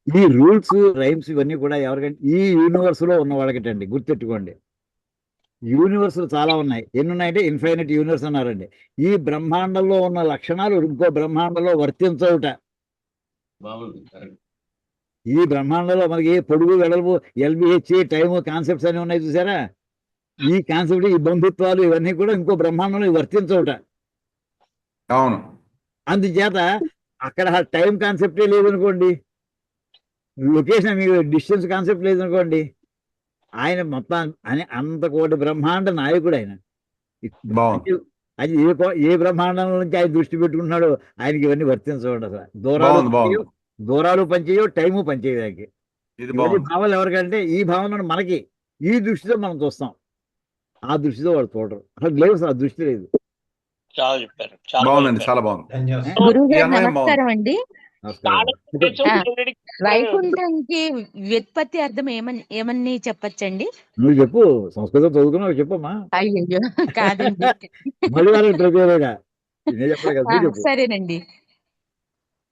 ఈ రూల్స్ రైమ్స్ ఇవన్నీ కూడా ఎవరికంటే ఈ యూనివర్స్ లో ఉన్న వాళ్ళకిటండి, గుర్తెట్టుకోండి. యూనివర్స్ చాలా ఉన్నాయి. ఎన్ని ఉన్నాయంటే ఇన్ఫైనైట్ యూనివర్స్ అన్నారండి. ఈ బ్రహ్మాండంలో ఉన్న లక్షణాలు ఇంకో బ్రహ్మాండంలో వర్తించవుట. బాగుంది, కరెక్ట్. ఈ బ్రహ్మాండంలో మనకి పొడుగు వెడల్పు ఎల్బిహెచ్ టైము కాన్సెప్ట్స్ అన్ని ఉన్నాయి చూసారా, ఈ కాన్సెప్ట్ ఈ బంధుత్వాలు ఇవన్నీ కూడా ఇంకో బ్రహ్మాండంలో వర్తించవుట. అవును. అందుచేత అక్కడ టైం కాన్సెప్టే లేదనుకోండి, లొకేషన్ మీకు డిస్టెన్స్ కాన్సెప్ట్ లేదనుకోండి, ఆయన మొత్తం అని అంత కోటి బ్రహ్మాండ నాయకుడు ఆయన. బాగుంది. అది ఏ బ్రహ్మాండం నుంచి ఆయన దృష్టి పెట్టుకుంటున్నాడో ఆయనకి ఇవన్నీ వర్తించవండి. అసలు బాగుంది, బాగుంది. దూరాలు పనిచేయో, టైము పనిచేయదు ఆయనకి. ఇది ఇవన్నీ బాగుంది. భావాలు ఎవరికంటే ఈ భావనను మనకి ఈ దృష్టితో మనం చూస్తాం, ఆ దృష్టితో వాళ్ళు చూడరు. అసలు లేదు, అసలు ఆ దృష్టి లేదు. చాలా చెప్పారు, చాలా బాగుందండి, చెప్పారు. చాలా బాగుంది. గురువు ఈ గారు అన్వయం బాగుంది. నమస్కారం అండి. నమస్కారం. వైకుంఠంకి వ్యుత్పత్తి అర్థం ఏమని చెప్పచ్చండి? నువ్వు చెప్పు, సంస్కృతం చదువుకున్నావు, చెప్పమ్మా. అయ్యో కాదండి. మళ్ళీ వాళ్ళకి ట్రై చేయలేదా? నేను చెప్పలే కదా, నువ్వు చెప్పు. సరేనండి.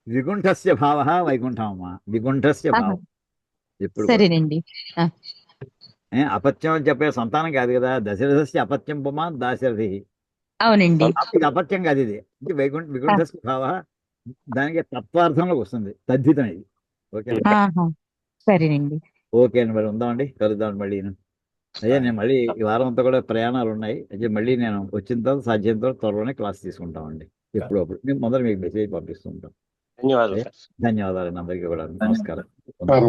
విగుంఠస్య భావ వైకుంఠం అమ్మా, విగుంఠస్య భావం ఎప్పుడు కూడా. సరేనండి. అపత్యం అని చెప్పే సంతానం కాదు కదా, దశరథస్య అపత్యం పుమా దాశరథి. అవునండి. ఇది అపత్యం కాదు, ఇది విగుంఠస్య భావ, దానికి తత్వార్థంలోకి వస్తుంది, తద్ధితం ఇది. ఓకే, సరేనండి. ఓకే అండి, మరి ఉందామండి, కలుద్దామండి మళ్ళీ. అయ్యా నేను మళ్ళీ ఈ వారం అంతా కూడా ప్రయాణాలు ఉన్నాయి, అయితే మళ్ళీ నేను వచ్చిన తర్వాత సాధ్యంతో త్వరలోనే క్లాస్ తీసుకుంటామండి. ఎప్పుడప్పుడు మేము మొదలు మీకు మెసేజ్ పంపిస్తుంటాం. ధన్యవాదాలు. ధన్యవాదాలండి అందరికీ కూడా. నమస్కారం.